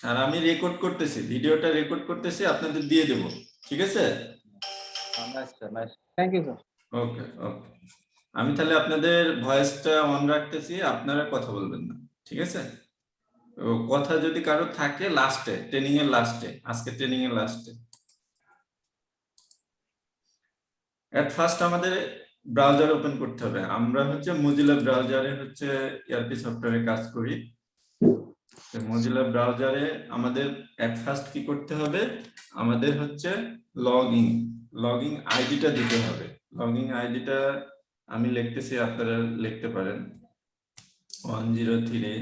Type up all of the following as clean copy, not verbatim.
আর আমি রেকর্ড করতেছি, ভিডিওটা রেকর্ড করতেছি, আপনাদের দিয়ে দেব, ঠিক আছে? Nice sir, nice, thank you sir. Okay okay, আমি তাহলে আপনাদের ভয়েসটা অন রাখতেছি, আপনারা কথা বলবেন না, ঠিক আছে? ও কথা যদি কারো থাকে লাস্টে, ট্রেনিং এর লাস্টে, আজকে ট্রেনিং এর লাস্টে। এট ফার্স্ট আমাদের ব্রাউজার ওপেন করতে হবে। আমরা হচ্ছে মোজিলা ব্রাউজারে হচ্ছে ইআরপি সফটওয়্যারে কাজ করি। মোজিলা ব্রাউজারে আমাদের এট ফার্স্ট কি করতে হবে, আমাদের হচ্ছে লগইন আইডিটা দিতে হবে। লগইন আইডিটা আমি লিখতেছি, আপনারা লিখতে পারেন 103।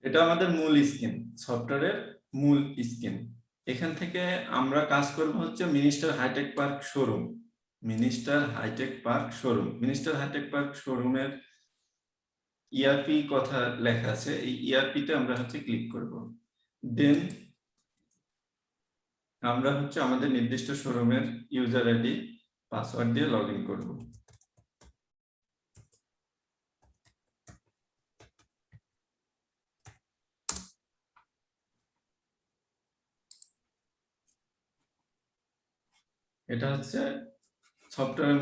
এটা আমাদের মূল স্ক্রিন, সফটওয়্যারের মূল স্ক্রিন। এখান থেকে আমরা কাজ করব হচ্ছে minister hitech park showroom. Minister hitech park showroom, minister hitech park শোরুমের ইআরপি কথা লেখা আছে, এই ইআরপিতে আমরা হচ্ছে ক্লিক করব। দেন আমরা হচ্ছে আমাদের নির্দিষ্ট শোরুমের ইউজার আইডি পাসওয়ার্ড দিয়ে লগ ইন করবো। এটা হচ্ছে সফটওয়্যার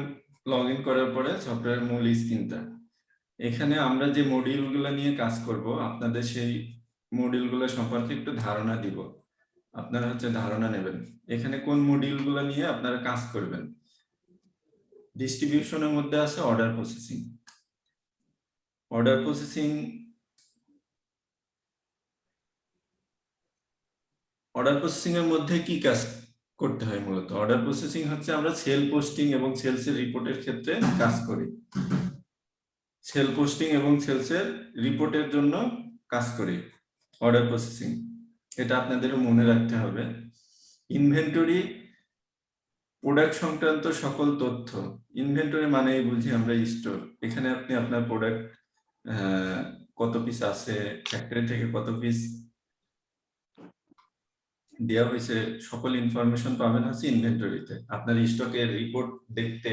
লগ ইন করার পরে সফটওয়্যার মূল স্ক্রিনটা। এখানে আমরা যে মডিউলগুলো নিয়ে কাজ করব, আপনাদের সেই মডিউলগুলো সম্পর্কে একটু ধারণা দিব, আপনারা হচ্ছে ধারণা নেবেন এখানে কোন মডিউলগুলো নিয়ে আপনারা কাজ করবেন। ডিস্ট্রিবিউশনের মধ্যে আছে অর্ডার প্রসেসিং। অর্ডার প্রসেসিং এর মধ্যে কি কাজ করতে হয়? মূলত অর্ডার প্রসেসিং হচ্ছে আমরা সেল পোস্টিং এবং সেলসের রিপোর্টের ক্ষেত্রে কাজ করি। সেল পোস্টিং এবং সেলসের রিপোর্টের জন্য কাজ করি অর্ডার প্রসেসিং, এটা আপনাদের মনে রাখতে হবে। ইনভেন্টরি, প্রোডাক্ট সংক্রান্ত সকল তথ্য। ইনভেন্টরি মানেই বুঝি আমরা স্টোর। এখানে আপনি আপনার প্রোডাক্ট কত পিস আছে, ফ্যাক্টরি থেকে কত পিস দেওয়া হয়েছে, সকল ইনফরমেশন পাবেন হচ্ছে ইনভেন্টরিতে। আপনার স্টকের রিপোর্ট দেখতে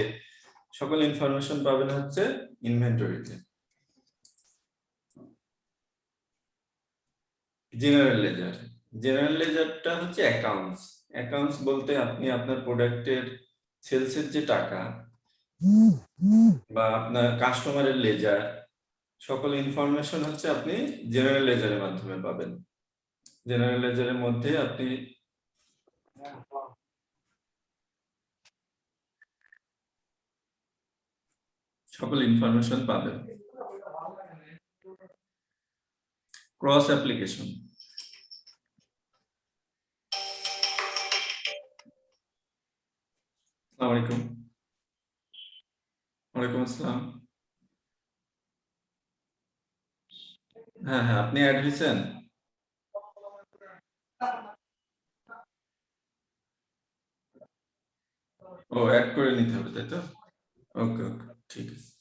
সকল ইনফরমেশন পাবেন হচ্ছে ইনভেন্টরিতে। জেনারেল লেজার, জেনারেল লেজারটা হচ্ছে অ্যাকাউন্টস। অ্যাকাউন্টস বলতে আপনি আপনার প্রোডাক্টের সেলসের যে টাকা বা আপনার কাস্টমারের লেজার, সকল ইনফরমেশন হচ্ছে আপনি জেনারেল লেজারের মাধ্যমে পাবেন। জেনারেল লেজারের মধ্যে আপনি সকল ইনফরমেশন পাবেন। ক্রস অ্যাপ্লিকেশন, আসসালামু আলাইকুম। ওয়ালাইকুম আসসালাম। হ্যাঁ হ্যাঁ, আপনি অ্যাড হয়েছেন? ও, অ্যাড করে নিতে হবে তাই তো? ওকে ওকে, ঠিক আছে।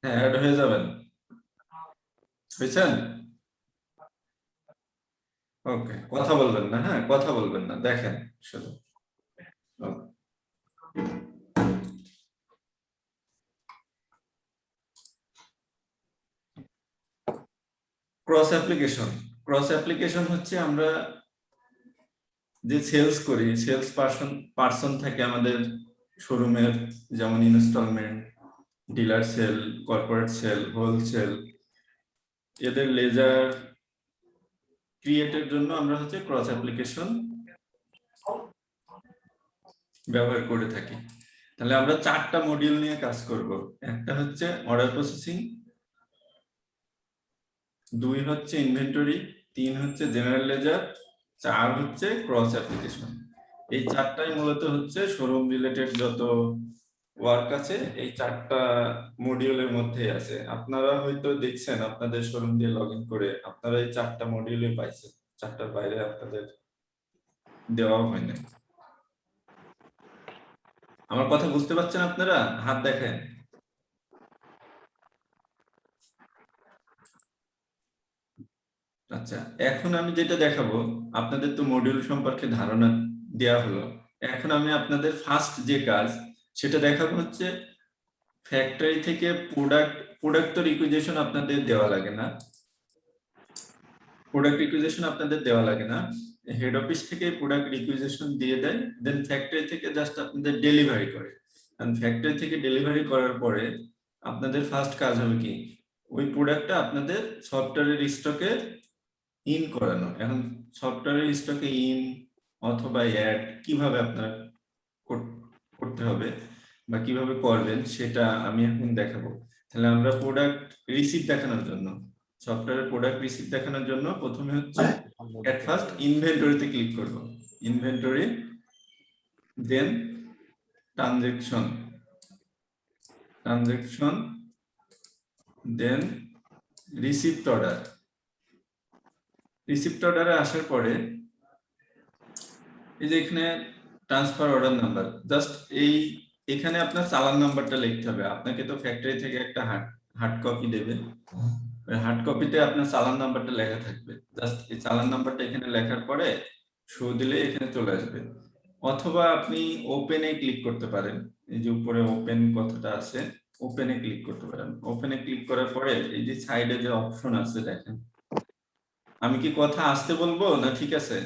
হ্যাঁ, অ্যাড হয়ে যাবেন। হয়েছেন? ওকে, কথা বলবেন না, হ্যাঁ কথা বলবেন না, দেখেন শুধু। ক্রস অ্যাপ্লিকেশন, ক্রস অ্যাপ্লিকেশন হচ্ছে আমরা যে সেলস করি, সেলস পার্সন থাকে আমাদের শোরুমের, যেমন instalment, dealer sale, corporate sale, wholesale, এদের লেজার ক্রিয়েটের জন্য আমরা হচ্ছে ক্রস অ্যাপ্লিকেশন ব্যবহার করে থাকি। তাহলে আমরা 4টা মডিউল নিয়ে কাজ করব। একটা হচ্ছে অর্ডার প্রসেসিং, 2 হচ্ছে ইনভেন্টরি, 3 হচ্ছে জেনারেল লেজার, 4 হচ্ছে ক্রস অ্যাপ্লিকেশন। এই 4টাই মূলত হচ্ছে শোরুম রিলেটেড যত ওয়ার্ক আছে এই 4টা মডিউলের মধ্যে আছে। আপনারা হয়তো দেখছেন আপনাদের শোরুম দিয়ে লগইন করে আপনারা এই 4টা মডিউলই পাইছেন, 4টার বাইরে আপনাদের দেওয়া হয় না। আমার কথা বুঝতে পারছেন আপনারা? হাত দেখেন। আচ্ছা, এখন আমি যেটা দেখাবো, আপনাদের তো মডিউল সম্পর্কে ধারণা দেয়া হলো। এখন আমি আপনাদের ফার্স্ট যে কাজ সেটা দেখাবো হচ্ছে ফ্যাক্টরি থেকে প্রোডাক্ট তো রিকুইজিশন আপনাদের দেওয়া লাগে না, প্রোডাক্ট রিকুইজিশন আপনাদের দেওয়া লাগে না, হেড অফিস থেকে প্রোডাক্ট রিকুইজিশন দিয়ে দেয়, দেন ফ্যাক্টরি থেকে জাস্ট আপনাদের ডেলিভারি করে। কারণ ফ্যাক্টরি থেকে ডেলিভারি করার পরে আপনাদের ফার্স্ট কাজ হবে কি, ওই প্রোডাক্টটা আপনাদের সফটওয়্যারের স্টকে ইন করানো। এখন সফটওয়্যারের স্টকে ইন অথবা অ্যাড কিভাবে আপনারা করতে হবে বা কিভাবে করবেন সেটা আমি এখন দেখাবো। তাহলে আমরা প্রোডাক্ট রিসিভ দেখানোর জন্য, সফটওয়্যারের প্রোডাক্ট রিসিভ দেখানোর জন্য প্রথমে হচ্ছে এট ফার্স্ট ইনভেন্টরিতে ক্লিক করব, ইনভেন্টরি, দেন ট্রানজ্যাকশন, দেন রিসিপ্ট অর্ডার। রিসিপ্ট অর্ডারে আসার পরে এই যে এখানে ট্রান্সফার অর্ডার নাম্বার, জাস্ট এখানে আপনার চালান নাম্বারটা লিখতে হবে। আপনাকে তো ফ্যাক্টরি থেকে একটা হার্ড কপি দেবে, ওই হার্ড কপিতে আপনার চালান নাম্বারটা লেখা থাকবে। জাস্ট এই চালান নাম্বারটা এখানে লেখার পরে শো দিলে এখানে চলে আসবে। অথবা আপনি ওপেনে ক্লিক করতে পারেন, এই যে উপরে ওপেন কথাটা আছে, ওপেনে ক্লিক করতে পারেন। ওপেনে ক্লিক করার পরে এই যে সাইডে যে অপশন আছে দেখেন, আমি কি কথা আসতে বলবো না ঠিক আছে?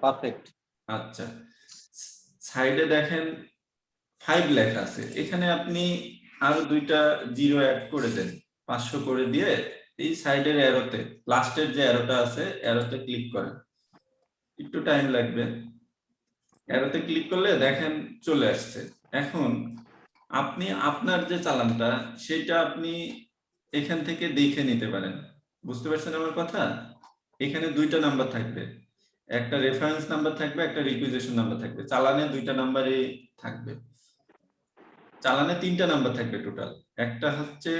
পারফেক্ট। আচ্ছা, সাইডে দেখেন 5 লেখা আছে, এখানে আপনি আরো 2টা জিরো অ্যাড করে দেন, 500 করে দিয়ে এই সাইডের অ্যারোতে লাস্টের যে অ্যারোটা আছে অ্যারোতে ক্লিক করেন। একটু টাইম লাগবে, অ্যারোতে ক্লিক করলে দেখেন চলে আসছে। এখন আপনি আপনার যে চালানটা সেটা আপনি এখান থেকে দেখে নিতে পারেন। বুঝতে পারছেন আমার কথা? এখানে 2টা নাম্বার থাকবে, একটা রেফারেন্স নাম্বার থাকবে, একটা রিকুইজিশন নাম্বার থাকবে। চালানে 2টা নাম্বারই থাকবে, চালানে 3টা নাম্বার থাকবে টোটাল। একটা হচ্ছে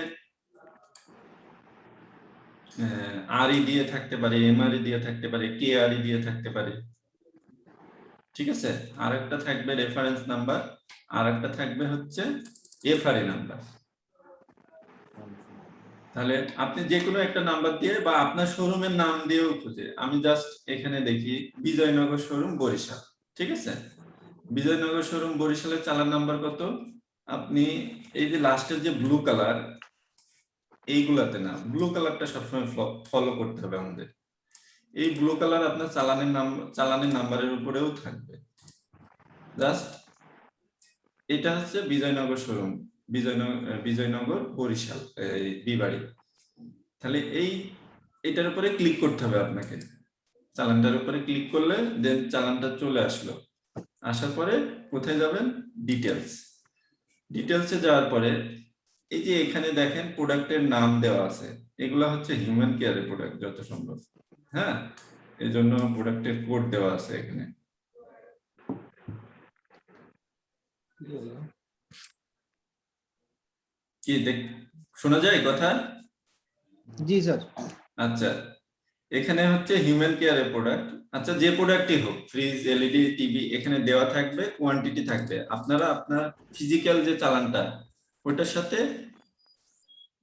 আরই দিয়ে থাকতে পারে, এমআরই দিয়ে থাকতে পারে, কেআরই দিয়ে থাকতে পারে, ঠিক আছে? আর একটা থাকবে রেফারেন্স নাম্বার, আর একটা থাকবে হচ্ছে এফআরই নাম্বার। তাহলে আপনি যে কোনো একটা নাম্বার দিয়ে বা আপনার শোরুমের নাম দিয়েও খুঁজে, আমি জাস্ট এখানে দেখি বিজয়নগর শোরুম বরিশাল, ঠিক আছে? বিজয়নগর শোরুম বরিশালের চালান নাম্বার কত? আপনি এই যে লাস্টের যে ব্লু কালার, এইগুলাতে না, ব্লু কালারটা সবসময় ফলো করতে হবে আমাদের। এই ব্লু কালার আপনার চালানের নাম্বারের উপরেও থাকবে। জাস্ট এটা হচ্ছে বিজয়নগর শোরুম, বিজয়নগর বরিশাল বিবাড়ি। তাহলে এটার উপরে ক্লিক করতে হবে আপনাকে, চালানটার উপরে ক্লিক করলে দেন চালানটা চলে আসলো। আসার পরে কোথায় যাবেন? ডিটেলসে যাওয়ার পরে এই যে এখানে দেখেন প্রোডাক্টের নাম দেওয়া আছে, এগুলা হচ্ছে হিউম্যান কেয়ারের প্রোডাক্ট যত সম্ভব। হ্যাঁ, এই জন্য প্রোডাক্টের কোড দেওয়া আছে এখানে। কি শোনা যায় কথা? জি স্যার। আচ্ছা, এখানে হচ্ছে হিউম্যান কেয়ারের প্রোডাক্ট। আচ্ছা, যে প্রোডাক্টই হোক, ফ্রিজ, এলইডি, টিভি, এখানে দেওয়া থাকবে, কোয়ান্টিটি থাকবে। আপনারা আপনার ফিজিক্যাল যে চালানটা ওটার সাথে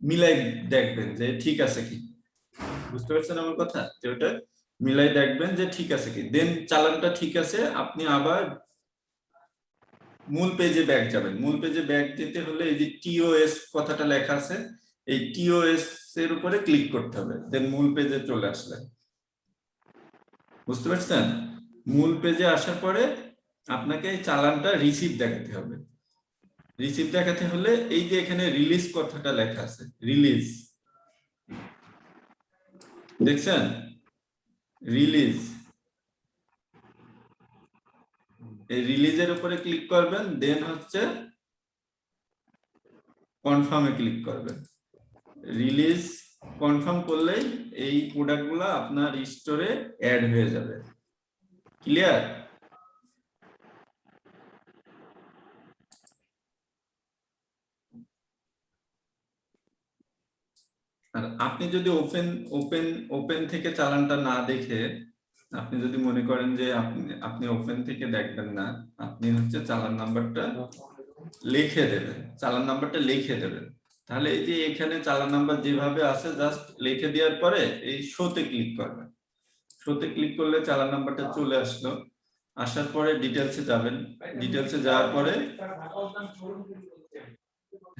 মিলাই দেখবেন যে ঠিক আছে কি। বুঝতে পারছেন আমার কথা? যে ওটা মিলাই দেখবেন যে ঠিক আছে কি, দেন চালানটা ঠিক আছে, আপনি আবার মূল পেজে ব্যাক যাবেন। মূল পেজে ব্যাক যেতে হলে এই যে টিওএস কথাটা লেখা আছে, এই টিওএস এর উপরে ক্লিক করতে হবে, দেন মূল পেজে চলে আসলে। বুঝতে পারছেন? মূল পেজে আসার পরে আপনাকে এই চালানটা রিসিভ দেখাতে হবে। রিসিভ দেখাতে হলে এই যে এখানে রিলিজ কথাটা লেখা আছে, রিলিজ, দেখছেন? রিলিজ, এই রিলিজের উপরে ক্লিক করবেন, দেন হচ্ছে কনফার্মে ক্লিক করবেন। রিলিজ কনফার্ম করলেই এই প্রোডাক্টগুলো আপনার স্টোরে অ্যাড হয়ে যাবে। ক্লিয়ার? আর আপনি যদি ওপেন থেকে চালানটা না দেখে, আপনি যদি মনে করেন যে আপনি ওপেন থেকে দেখবেন না, আপনি হচ্ছে চালান নাম্বারটা লিখে দেবেন, চালান নাম্বারটা লিখে দেবেন। তাহলে এই যে এখানে চালান নাম্বার যেভাবে আছে জাস্ট লিখে দেওয়ার পরে এই শোতে ক্লিক করবেন। শোতে ক্লিক করলে চালান নাম্বারটা চলে আসলো। আসার পরে ডিটেলসে যাবেন, ডিটেলসে যাওয়ার পরে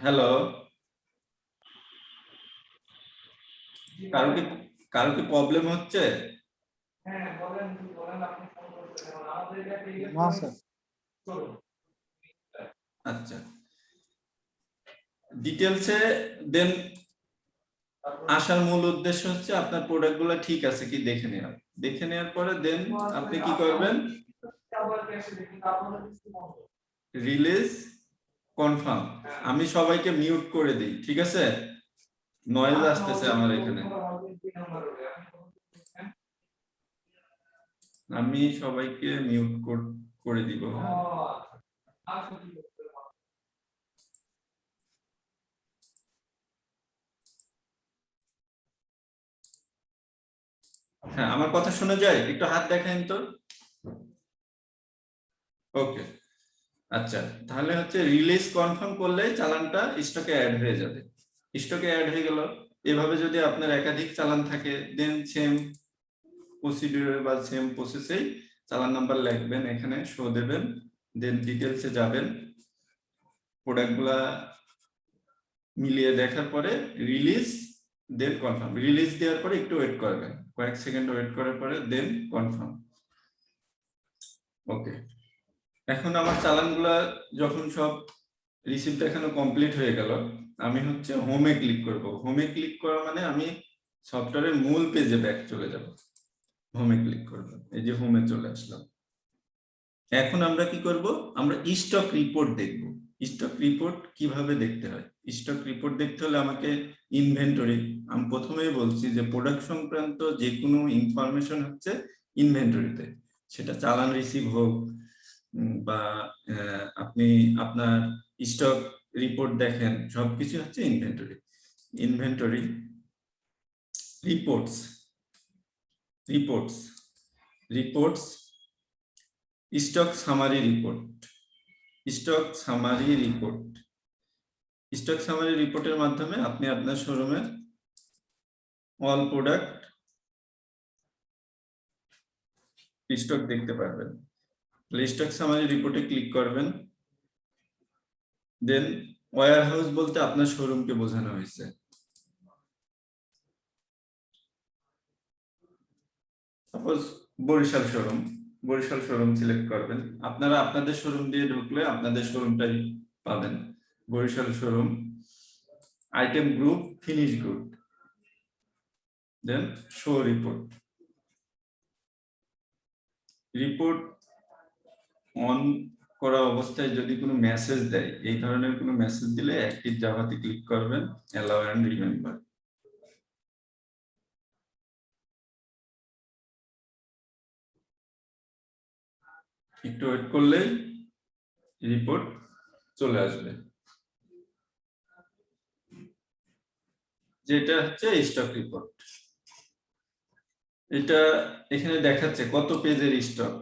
হ্যালো, কারো কি প্রবলেম হচ্ছে? না স্যার। আচ্ছা, ডিটেলসে দেন আসার মূল উদ্দেশ্য হচ্ছে আপনার প্রোডাক্টগুলো ঠিক আছে কি দেখে নেওয়া। দেখে নেওয়ার পরে দেন আপনি কি করবেন, রিলিজ কনফার্ম। আমি সবাইকে মিউট করে দিই, ঠিক আছে? নয়েজ আসতেছে আমার এখানে। আমি সবাইকে মিউট করে দিব। হ্যাঁ, আমার কথা শোনা যায়? একটু হাত দেখান তো। ওকে, আচ্ছা, তাহলে হচ্ছে রিলিজ কনফার্ম করলে চালানটা স্টকে অ্যাড হয়ে যাবে। স্টকে অ্যাড হয়ে গেল। এভাবে যদি আপনার একাধিক চালান থাকে, দেন সেম প্রসিডিউর বা সেম প্রসেসেই চালান নাম্বার লিখবেন, এখানে শো দেবেন, দেন ডিটেলসে যাবেন, প্রোডাক্টগুলা মিলিয়ে দেখার পরে রিলিজ, দেন কনফার্ম। রিলিজ দেওয়ার পরে একটু ওয়েট করবেন, কয়েক সেকেন্ড ওয়েট করার পরে দেন কনফার্ম। ওকে, এখন আমার চালানগুলা যখন সব রিসিভ দেখানো কমপ্লিট হয়ে গেল, আমি হচ্ছে হোমে ক্লিক করব। হোমে ক্লিক করা মানে আমি সফটওয়্যারের মূল পেজে ব্যাক চলে যাব। হোমে ক্লিক করব, এই যে হোমে চলে আসলাম। এখন আমরা কি করব, আমরা স্টক রিপোর্ট দেখব। স্টক রিপোর্ট কিভাবে দেখতে হয়? স্টক রিপোর্ট দেখতে হলে আমাকে ইনভেন্টরি, আমি প্রথমেই বলছি যে প্রোডাক্ট সংক্রান্ত যে কোনো ইনফরমেশন হচ্ছে ইনভেন্টরিতে, সেটা চালান রিসিভ হোক বা আপনি আপনার স্টক রিপোর্ট দেখেন, সবকিছু হচ্ছে inventory. Inventory reports, reports stock summary report, stock summary report. Stock summary রিপোর্টের মাধ্যমে আপনি আপনার শোরুমের অল প্রোডাক্ট স্টক দেখতে পারবেন। স্টক সামারি রিপোর্টে ক্লিক করবেন, দেন ওয়্যার হাউস বলতে আপনার শোরুমকে বোঝানো হয়েছে। সাপোজ বরিশাল শোরুম সিলেক্ট করবেন। আপনারা আপনাদের শোরুম দিয়ে ঢুকলে আপনাদের শোরুমটাই পাবেন। Barishal showroom, item group, finish good, then show report. Report on করা অবস্থায় যদি কোনো মেসেজ দেয়, এই ধরনের কোনো মেসেজ দিলে অ্যাক্টিভ জাভাতে ক্লিক করবেন, অ্যালাউ এন্ড রিমেম্বার। একটু ওয়েট করলেই রিপোর্ট চলে আসবে, যেটা হচ্ছে স্টক রিপোর্ট। এটা এখানে দেখাচ্ছে কত পেজের স্টক,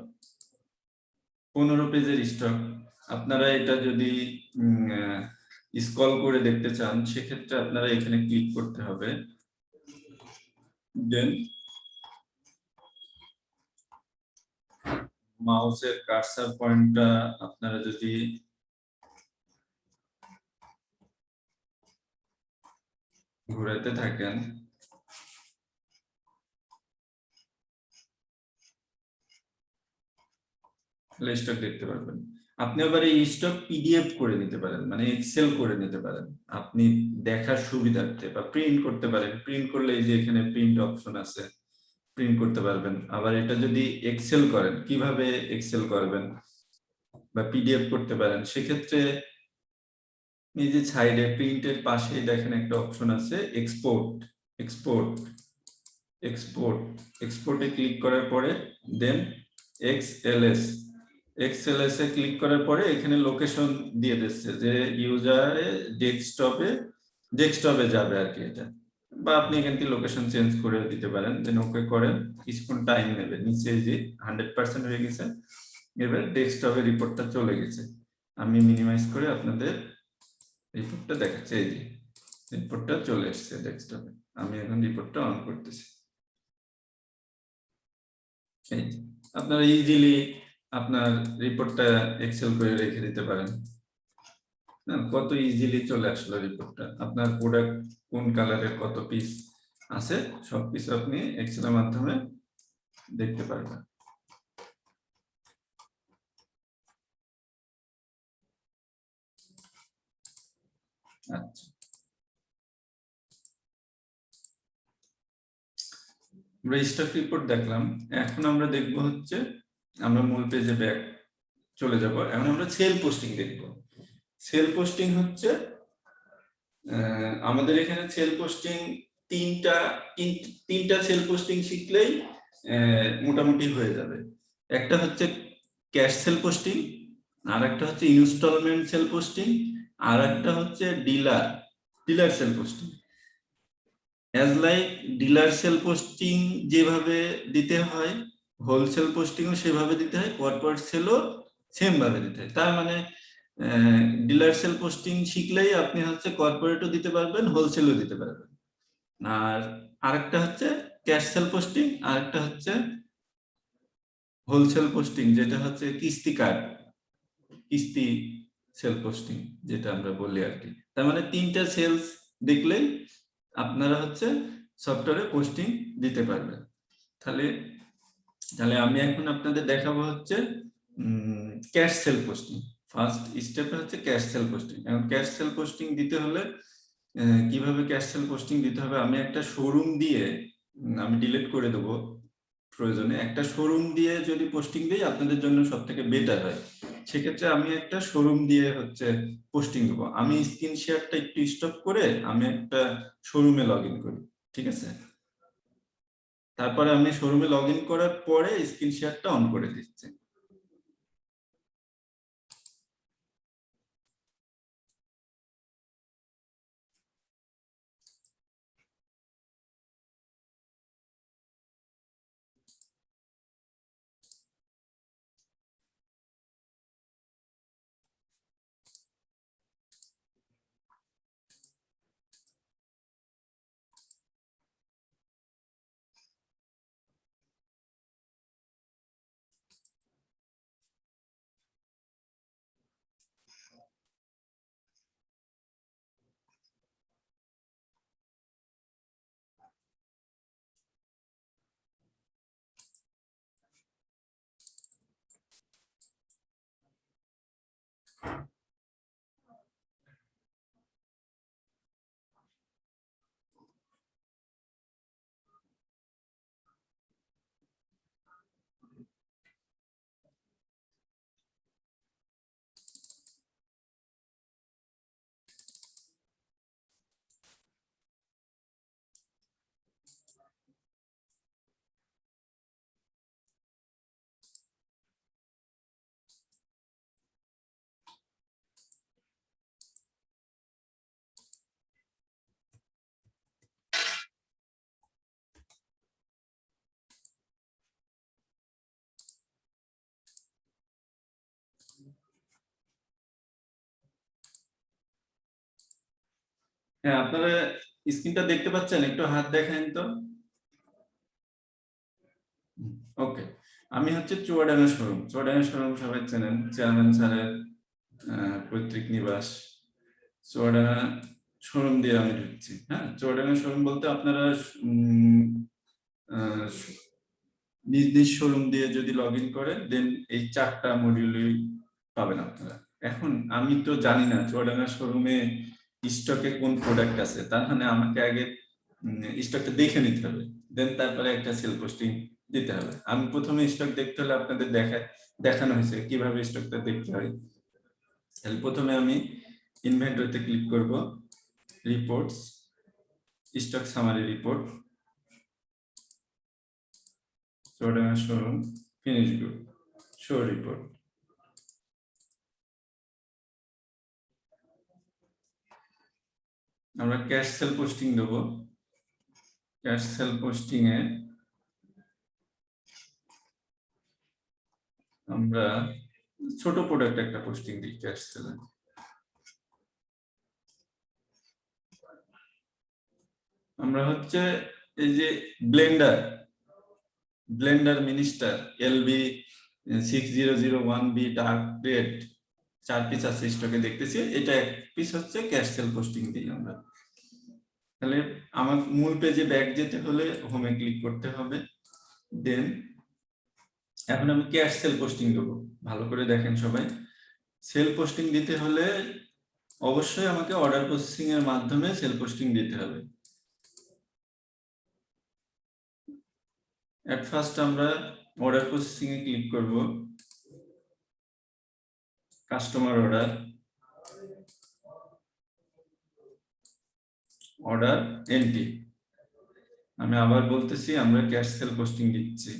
15 পেজের স্টক। আপনারা এটা যদি স্ক্রল করে দেখতে চান, সেক্ষেত্রে আপনারা এখানে ক্লিক করতে হবে, দেন মাউসের কার্সার পয়েন্টটা আপনারা যদি ঘোরাতে থাকেন, স্টক দেখতে পারবেন। আপনি আবার এই স্টক পিডিএফ করে নিতে পারেন, মানে এক্সেল করে নিতে পারেন আপনি দেখার সুবিধার্থে, বা প্রিন্ট করতে পারেন। প্রিন্ট করলে এই যে এখানে প্রিন্ট অপশন আছে, প্রিন্ট করতে পারবেন। আবার এটা যদি এক্সেল করেন, কিভাবে এক্সেল করবেন, বা পিডিএফ করতে পারেন। সেক্ষেত্রে এই যে সাইডে প্রিন্টের পাশে দেখেন একটা অপশন আছে এক্সপোর্ট, এক্সপোর্ট, এক্সপোর্ট, এক্সপোর্টে ক্লিক করার পরে দেন এক্সএলএস, এক্সএলএস এ ক্লিক করার পরে এখানে লোকেশন দিয়ে দিচ্ছে যে ইউজারে ডেস্কটপে যাবে আর কি এটা, বা আপনি এখান থেকে লোকেশন চেঞ্জ করে দিতে পারেন। দেন ওকে করেন, কিছুক্ষণ টাইম নেবে। নিচে যে 100% হয়ে গেছে, এবার ডেস্কটপে রিপোর্টটা চলে গেছে। আমি মিনিমাইজ করে আপনাদের রিপোর্টটা দেখাচ্ছি। এই যে রিপোর্টটা চলে এসেছে ডেস্কটপে। আমি এখন রিপোর্টটা অন করতেছি। এই যে আপনারা ইজিলি আপনার রিপোর্টটা এক্সেল করে রেখে দিতে পারেন। না, কত ইজিলি চলে আসলো রিপোর্টটা। আপনার প্রোডাক্ট কোন কালারের কত পিস আছে সবকিছু আপনি এক্সেলের মাধ্যমে দেখতে পারবেন। আচ্ছা, আমরা স্টক রিপোর্ট দেখলাম। এখন আমরা দেখব হচ্ছে, আমরা মূল পেজে ব্যাক চলে যাব। এখন আমরা সেল পোস্টিং দেখব। সেল পোস্টিং হচ্ছে আমাদের এখানে সেল পোস্টিং তিনটা সেল পোস্টিং শিখলেই মোটামুটি হয়ে যাবে। একটা হচ্ছে ক্যাশ সেল পোস্টিং, আর একটা হচ্ছে ইনস্টলমেন্ট সেল পোস্টিং, আর একটা হচ্ছে dealer sale posting. As like dealer sale posting যেভাবে দিতে হয়, হোলসেল পোস্টিংও সেভাবে দিতে হয়, কর্পোরেট সেলও সেম ভাবে দিতে হয়। তার মানে ডিলার সেল পোস্টিং শিখলেই আপনি হচ্ছে কর্পোরেটও দিতে পারবেন, হোলসেলও দিতে পারবেন। আর আরেকটা হচ্ছে ক্যাশ সেল পোস্টিং, আরেকটা হচ্ছে হোলসেল পোস্টিং, যেটা হচ্ছে কিস্তি সেল পোস্টিং যেটা আমরা বলি আর কি। তার মানে তিনটা সেলস দেখলেই আপনারা হচ্ছে সফটওয়্যারে পোস্টিং দিতে পারবেন। তাহলে তাহলে আমি এখন আপনাদের দেখাবো হচ্ছে ক্যাশ সেল পোস্টিং। ফার্স্ট স্টেপে হচ্ছে ক্যাশ সেল পোস্টিং। এখন ক্যাশ সেল পোস্টিং দিতে হলে কিভাবে ক্যাশ সেল পোস্টিং দিতে হবে, আমি একটা শোরুম দিয়ে আমি ডিলিট করে দেবো প্রয়োজনে। একটা শোরুম দিয়ে যদি পোস্টিং দিই আপনাদের জন্য সব থেকে বেটার হয়। সেক্ষেত্রে আমি একটা শোরুম দিয়ে হচ্ছে পোস্টিং দেবো। আমি স্ক্রিন শেয়ারটা একটু স্টপ করে আমি একটা শোরুমে লগ ইন করি, ঠিক আছে? তারপরে আমি শোরুমে লগ ইন করার পরে স্ক্রিন শেয়ারটা অন করে দিচ্ছি। হ্যাঁ, আপনারা স্ক্রিনটা দেখতে পাচ্ছেন? একটু হাত দেখান তো। ওকে, আমি হচ্ছে চুয়াডাঙ্গা শোরুম। চুয়াডাঙ্গা শোরুম সবাই চেনেন, চেয়ারম্যান স্যারের পৈতৃক নিবাস। চুয়াডাঙ্গা শোরুম দিয়ে আমি ঢুকছি। হ্যাঁ, চুয়াডাঙ্গা শোরুম বলতে আপনারা নিজ নিজ শোরুম দিয়ে যদি লগ ইন করেন দেন এই 4টা মডিউলই পাবেন আপনারা। এখন আমি তো জানি না চুয়াডাঙ্গা শোরুমে স্টকে কোন প্রোডাক্ট আছে, তার মানে আমাকে আগে স্টকটা দেখে নিতে হবে, দেন তারপরে একটা সেল পোস্টিং দিতে হবে। আমি প্রথমে স্টক দেখতে হলে আপনাদের দেখানো হয়েছে কিভাবে স্টকটা দেখতে হয়। তাহলে প্রথমে আমি ইনভেন্টরিতে ক্লিক করব, reports, stock summary report, Chuadanga showroom, finish good, show report. আমরা ক্যাশ সেল পোস্টিং দেব। ক্যাশ সেল পোস্টিং এ আমরা ছোট প্রোডাক্ট একটা পোস্টিং দিই ক্যাশ সেলে। আমরা হচ্ছে এই যে Blender minister LB 6001B dark red 4 piece আছে স্টকে দেখতেছি, এটা এক পিস হচ্ছে ক্যাশ সেল পোস্টিং দিই আমরা। তাহলে আমার মূল পেজে ব্যাক যেতে হলে হোমে ক্লিক করতে হবে। দেন এখন আমি ক্যাশ সেল পোস্টিং দেব। ভালো করে দেখেন সবাই, সেল পোস্টিং দিতে হলে অবশ্যই আমাকে অর্ডার প্রসেসিং এর মাধ্যমে সেল পোস্টিং দিতে হবে। এট ফার্স্ট আমরা অর্ডার প্রসেসিং এ ক্লিক করব, কাস্টমার অর্ডার এন্ট্রি। আমি আবার বলতেছি, আমরা ক্যাশ সেল পোস্টিং দিচ্ছি।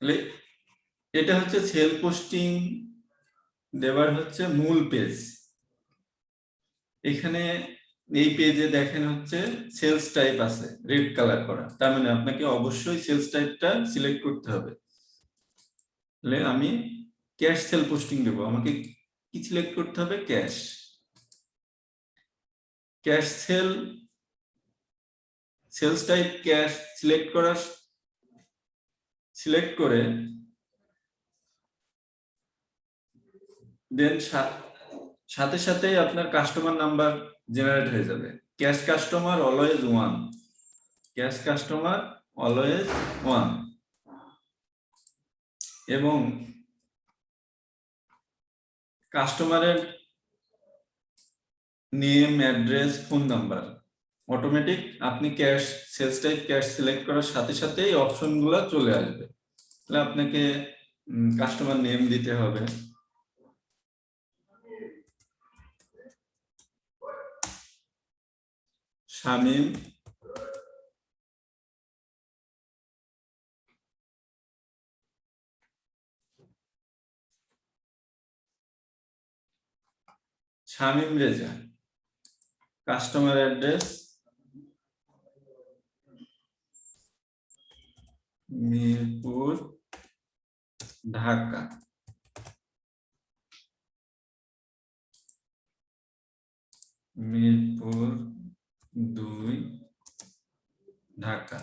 তাহলে এটা হচ্ছে সেল পোস্টিং দেওয়ার হচ্ছে মূল পেজ। এখানে এই পেজে দেখেন হচ্ছে সেলস টাইপ আছে রেড কালার করা, তার মানে আপনাকে অবশ্যই সেলস টাইপটা সিলেক্ট করতে হবে। তাহলে আমি ক্যাশ সেল পোস্টিং দেব, আমাকে কি সিলেক্ট করতে হবে? Cash sales type cash select করে দেন সাথে সাথে আপনার কাস্টমার নাম্বার জেনারেট হয়ে যাবে। Cash customer always 1, cash customer always 1, এবং কাস্টমারের name, address, phone number automatic আপনি cash sales type cash select করার সাথে সাথে এই অপশনগুলো চলে আসবে। তাহলে আপনাকে কাস্টমার নেম দিতে হবে, Shamim, Reza. Customer address Mirpur, Dhaka. Mirpur 2, Dhaka.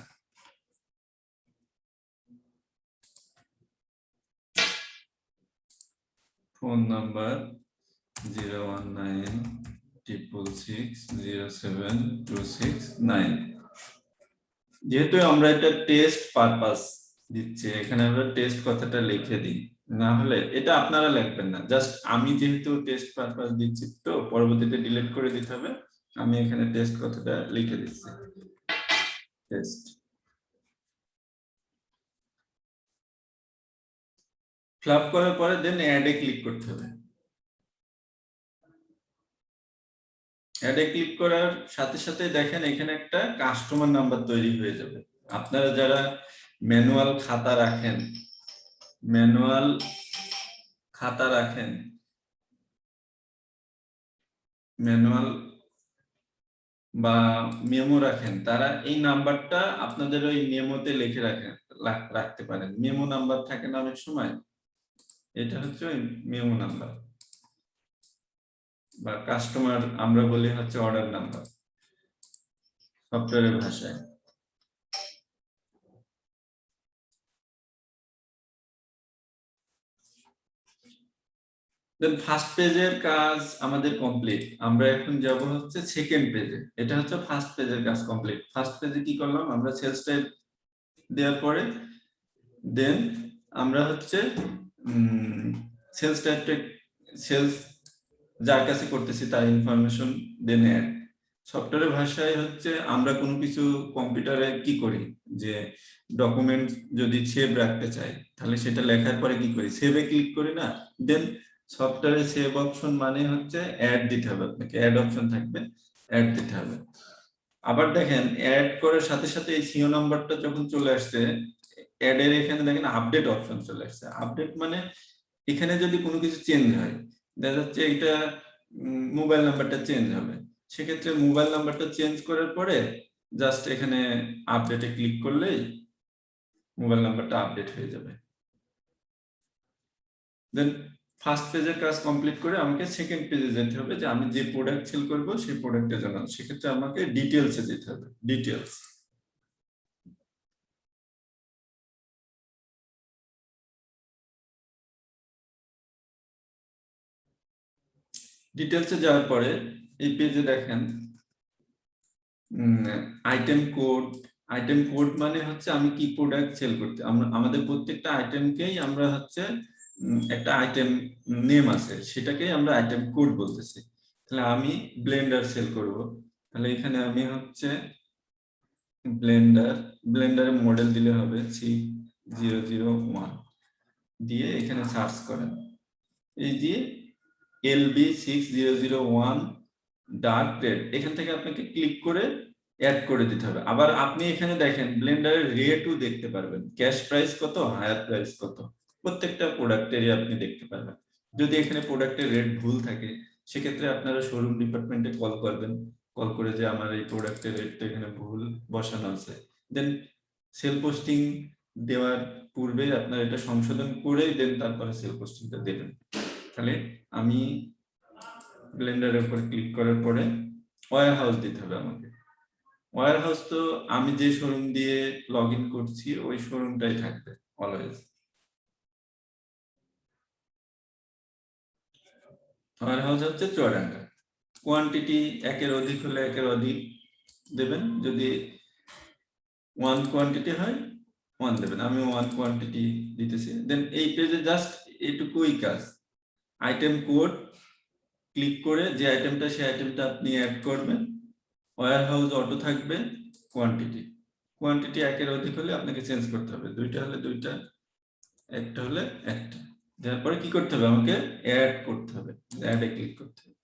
Phone number 01966607269। যেহেতু আমরা এটা টেস্ট পারপাস দিচ্ছি, এখানে আমরা টেস্ট কথাটা লিখে দিই, না হলে এটা আপনারা লিখবেন না, জাস্ট আমি যেহেতু টেস্ট পারপাস দিচ্ছি তো পরবর্তীতে ডিলিট করে দিতে হবে, আমি এখানে টেস্ট কথাটা লিখে দিচ্ছি, টেস্ট। ফ্ল্যাপ করার পরে দেন অ্যাডে ক্লিক করতে হবে। অ্যাডে ক্লিক করার সাথে সাথে দেখেন এখানে একটা কাস্টমার নাম্বার তৈরি হয়ে যাবে। আপনারা যারা ম্যানুয়াল খাতা রাখেন ম্যানুয়াল বা মেমো রাখেন, তারা এই নাম্বারটা আপনাদের ওই মেমোতে লিখে রাখতে পারেন। মেমো নাম্বার থাকে না অনেক সময়, এটা হচ্ছে ওই মেমো নাম্বার, বা কাস্টমার আমরা বলি হচ্ছে অর্ডার নাম্বার সফটওয়্যারের ভাষায়। দেন ফার্স্ট পেজের কাজ আমাদের কমপ্লিট। আমরা এখন যাব হচ্ছে সেকেন্ড পেজে। এটা হচ্ছে ফার্স্ট পেজের কাজ কমপ্লিট। ফার্স্ট পেজে কি করলাম? আমরা সেলস টাইপ দেওয়ার পরে দেন আমরা হচ্ছে সেলস যার কাছে করতেছি তার ইনফরমেশন দেন অ্যাড। সফটওয়্যারের ভাষায় হচ্ছে আমরা কোনো কিছু কম্পিউটারে কি করি, যে ডকুমেন্ট যদি সেভ রাখতে চাই তাহলে সেটা লেখার পরে কি করি, সেভে ক্লিক করি না। দেন সফটওয়্যারে সেভ অপশন মানে হচ্ছে অ্যাড দিতে হবে, আপনাকে অ্যাড অপশন থাকবে, অ্যাড দিতে হবে। আবার দেখেন অ্যাড করার সাথে সাথে এই সিও নাম্বারটা যখন চলে আসছে, অ্যাড এর এখানে দেখেন আপডেট অপশন চলে আসছে। আপডেট মানে এখানে যদি কোনো কিছু চেঞ্জ হয়, দেখা যাচ্ছে এটা মোবাইল নাম্বারটা চেঞ্জ হবে, সেক্ষেত্রে মোবাইল নাম্বারটা চেঞ্জ করার পরে জাস্ট এখানে আপডেটে ক্লিক করলেই মোবাইল নাম্বারটা আপডেট হয়ে যাবে। দেন ফার্স্ট পেজের কাজ কমপ্লিট করে আমাকে সেকেন্ড পেজে যেতে হবে, যে আমি যে প্রোডাক্ট সেল করব সেই প্রোডাক্টের জন্য। সেক্ষেত্রে আমাকে ডিটেলসে যেতে হবে, ডিটেলস। ডিটেলসে যাওয়ার পরে এই পেজে দেখেন আইটেম কোড। আইটেম কোড মানে হচ্ছে আমি কি প্রোডাক্ট সেল করতে, আমরা আমাদের প্রত্যেকটা আইটেমকেই আমরা হচ্ছে একটা আইটেম নেম আছে, সেটাকেই আমরা আইটেম কোড বলতেছি। তাহলে আমি ব্লেন্ডার সেল করব, তাহলে এখানে আমি হচ্ছে ব্লেন্ডারের মডেল দিলে হবে C001 দিয়ে এখানে সার্চ করেন, এই যে LB6001 ডার্ক রেড, এখান থেকে আপনাকে ক্লিক করে অ্যাড করে দিতে হবে। আবার আপনি এখানে দেখেন ব্লেন্ডারের রেটও দেখতে পারবেন, ক্যাশ প্রাইস কত, হায়ার প্রাইস কত, প্রত্যেকটা প্রোডাক্টেরই আপনি দেখতে পারবেন। যদি এখানে প্রোডাক্টের রেট ভুল থাকে সেক্ষেত্রে আপনারা শোরুম ডিপার্টমেন্টে কল করবেন, কল করে যে আমার এই প্রোডাক্টের রেটটা এখানে ভুল বসানো আছে। দেন সেল পোস্টিং দেওয়ার পূর্বে আপনারা এটা সংশোধন করে দেন তারপরে সেল পোস্টিংটা দেবেন। তাহলে আমি ব্লেন্ডারের উপর ক্লিক করার পরে ওয়্যার হাউস দিতে হবে আমাকে। ওয়্যার হাউস তো আমি যে শোরুম দিয়ে লগ ইন করছি ওই শোরুমটাই থাকবে অলওয়েজ। ওয়্যার হাউস হচ্ছে চুয়াডাঙ্গা। কোয়ান্টিটি একের অধিক হলে একের অধিক দেবেন, যদি 1 কোয়ান্টিটি হয় 1 দেবেন, আমি 1 কোয়ান্টিটি দিতেছি। দেন এই পেজে জাস্ট এটুকুই কাজ, আইটেম কোড ক্লিক করে যে আইটেমটা সেই আইটেমটা আপনি অ্যাড করবেন, ওয়্যার হাউস অটো থাকবে, কোয়ান্টিটি একের অধিক হলে আপনাকে চেঞ্জ করতে হবে, দুইটা হলে দুইটা, একটা হলে একটা। তারপরে কি করতে হবে, আমাকে অ্যাড করতে হবে, অ্যাডে ক্লিক করতে হবে।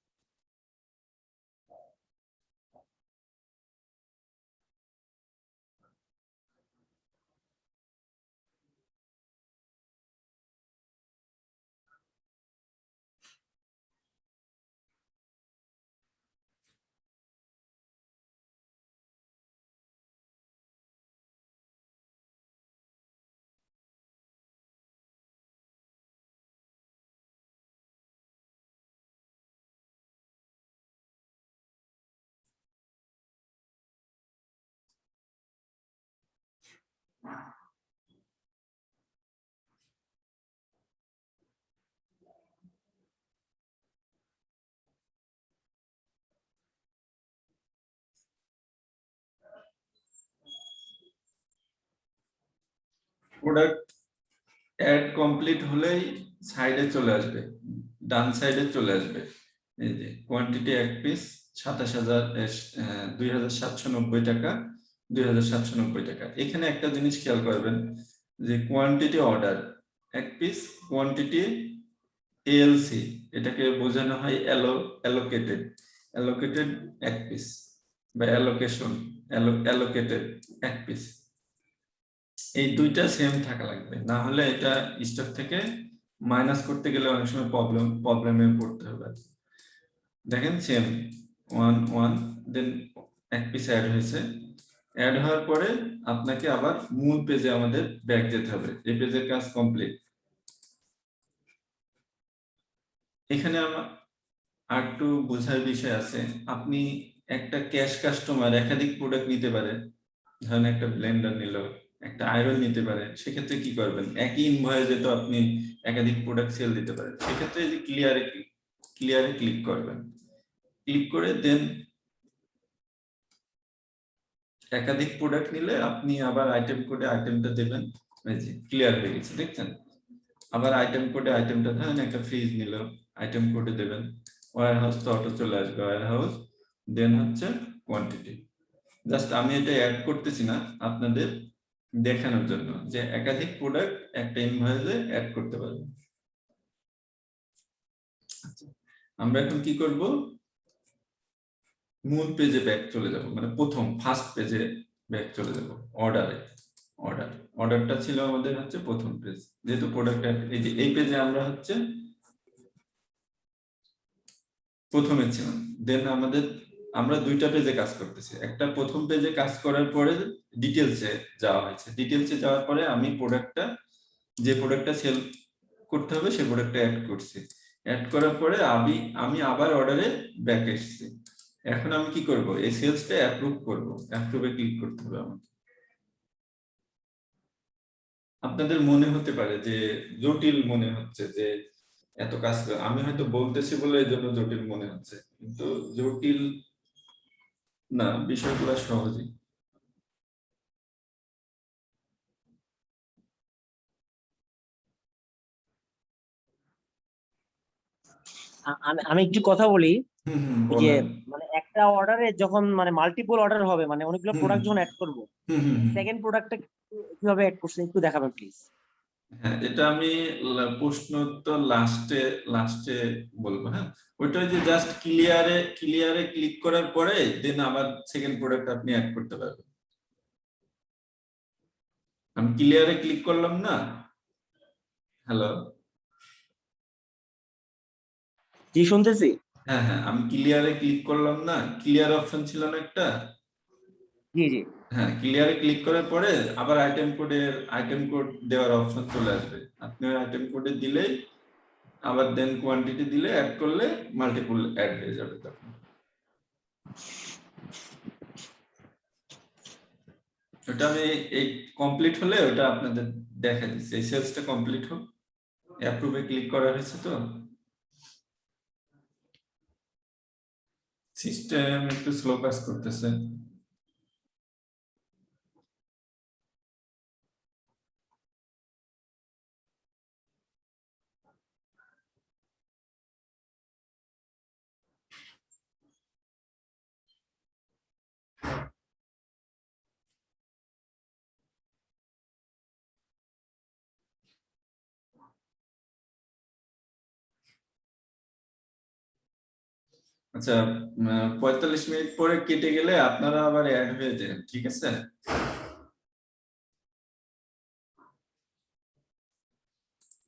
প্রোডাক্ট অ্যাড কমপ্লিট হলেই সাইডে চলে আসবে, ডান সাইডে চলে আসবে, এই যে কোয়ান্টিটি এক পিস 27,000 টাকা 2,790 টাকা। এখানে একটা জিনিস খেয়াল করবেন যে কোয়ান্টিটি অর্ডার এক পিস, কোয়ান্টিটি এএলসি এটাকে বোঝানো হয় অ্যালোকেটেড, অ্যালোকেটেড এক পিস বা অ্যালোকেশন, অ্যালোকেটেড এক পিস, এই দুইটা সেম থাকা লাগবে, না হলে এটা স্টক থেকে মাইনাস করতে গেলে অনেক সময় প্রবলেমে পড়তে হবে। দেখেন সেম 1 দেন এক পিস অ্যাড হয়েছে, অ্যাড হওয়ার পরে আপনাকে আবার মূল পেজে আমাদের ব্যাক যেতে হবে, এই পেজের কাজ কমপ্লিট। এখানে আমার আর একটু বোঝার বিষয় আছে, আপনি একটা ক্যাশ কাস্টমার একাধিক প্রোডাক্ট নিতে পারে, ধরেন একটা ব্লেন্ডার নিল, একটা আয়রন নিতে পারে, সেক্ষেত্রে কি করবেন, একই ইনভয়েসে তো আপনি একাধিক প্রোডাক্ট সেল দিতে পারেন, সেক্ষেত্রে এই যে ক্লিয়ারে ক্লিক করবেন, ক্লিক করে দেন একাধিক প্রোডাক্ট নিলে আপনি আবার আইটেম কোডে আইটেমটা দেবেন, এই যে ক্লিয়ার হয়ে গেছে দেখছেন। আবার আইটেম কোডে আইটেমটা, ধরেন একটা ফ্রিজ নিল, আইটেম কোডে দেবেন, ওয়্যার হাউস তো অটো চলে আসবে, ওয়্যার হাউস দেন হচ্ছে কোয়ান্টিটি। জাস্ট আমি এটা অ্যাড করতেছি না, আপনাদের দেখানোর জন্য যে একাধিক প্রোডাক্ট একটা ইনভয়েসে অ্যাড করতে পারবেন। আচ্ছা, আমরা এখন কি করব, মূল পেজে ব্যাক চলে যাব, মানে প্রথম ফার্স্ট পেজে ব্যাক চলে যাব। অর্ডারটা ছিল আমাদের হচ্ছে প্রথম পেজ, যেহেতু প্রোডাক্ট এই যে এই পেজে আমরা হচ্ছে প্রথমে ছিলাম। দেন আমরা দুইটা পেজে কাজ করতেছি। একটা প্রথম পেজে কাজ করার পরে ডিটেলসে যাওয়া হয়েছে। ডিটেলসে যাওয়ার পরে আমি যে প্রোডাক্টটা সেল করতে হবে সেই প্রোডাক্টটা অ্যাড করছি। অ্যাড করার পরে আমি আবার অর্ডারে ব্যাক এসেছি। এখন আমি কি করব, এই সেলসটা অ্যাপ্রুভ করব। অ্যাপ্রুভে ক্লিক করতে হবে আমাকে। আপনাদের মনে হতে পারে যে জটিল মনে হচ্ছে যে এত কাজ আমি হয়তো বলতেছি বলে এই জন্য জটিল মনে হচ্ছে, কিন্তু জটিল না, বিষয়গুলো সহজই। আমি একটু কথা বলি এই যে বলেন। মানে একটা অর্ডারে যখন মানে মাল্টিপল অর্ডার হবে, মানে অনেকগুলো হুম, প্রোডাক্ট যখন অ্যাড করব, হুম। সেকেন্ড প্রোডাক্টটা কিভাবে অ্যাড করছেন একটু দেখাবেন প্লিজ। হ্যাঁ, এটা আমি প্রশ্নোত্তর লাস্টে বলবো। হ্যাঁ, ওইটা যে জাস্ট ক্লিয়ারে ক্লিক করার পরে দেন আবার সেকেন্ড প্রোডাক্ট আপনি অ্যাড করতে পারবেন। আমি ক্লিয়ারে ক্লিক করলাম না। হ্যালো। জি শুনতেছি। হ্যাঁ, আমি ক্লিয়ারে ক্লিক করলাম না, ক্লিয়ার অপশন ছিল না একটা। জি জি। হ্যাঁ, ক্লিয়ারে ক্লিক করার পরে আবার আইটেম কোড দেওয়ার অপশন চলে আসবে। আপনি ওই আইটেম কোডে দিলেই আবার দেন কোয়ান্টিটি দিলে অ্যাড করলে মাল্টিপল অ্যাড হয়ে যাবে তখন। ওটা আমি এই কমপ্লিট হলে ওটা আপনাদের দেখা দিচ্ছি। এই সেলসটা কমপ্লিট হোক, অ্যাপ্রুভে ক্লিক করা হয়েছে তো। সিস্টেম একটু স্লো কাজ করতেছে। আচ্ছা, 45 মিনিট পরে কেটে গেলে আপনারা আবার অ্যাড হয়ে যান, ঠিক আছে?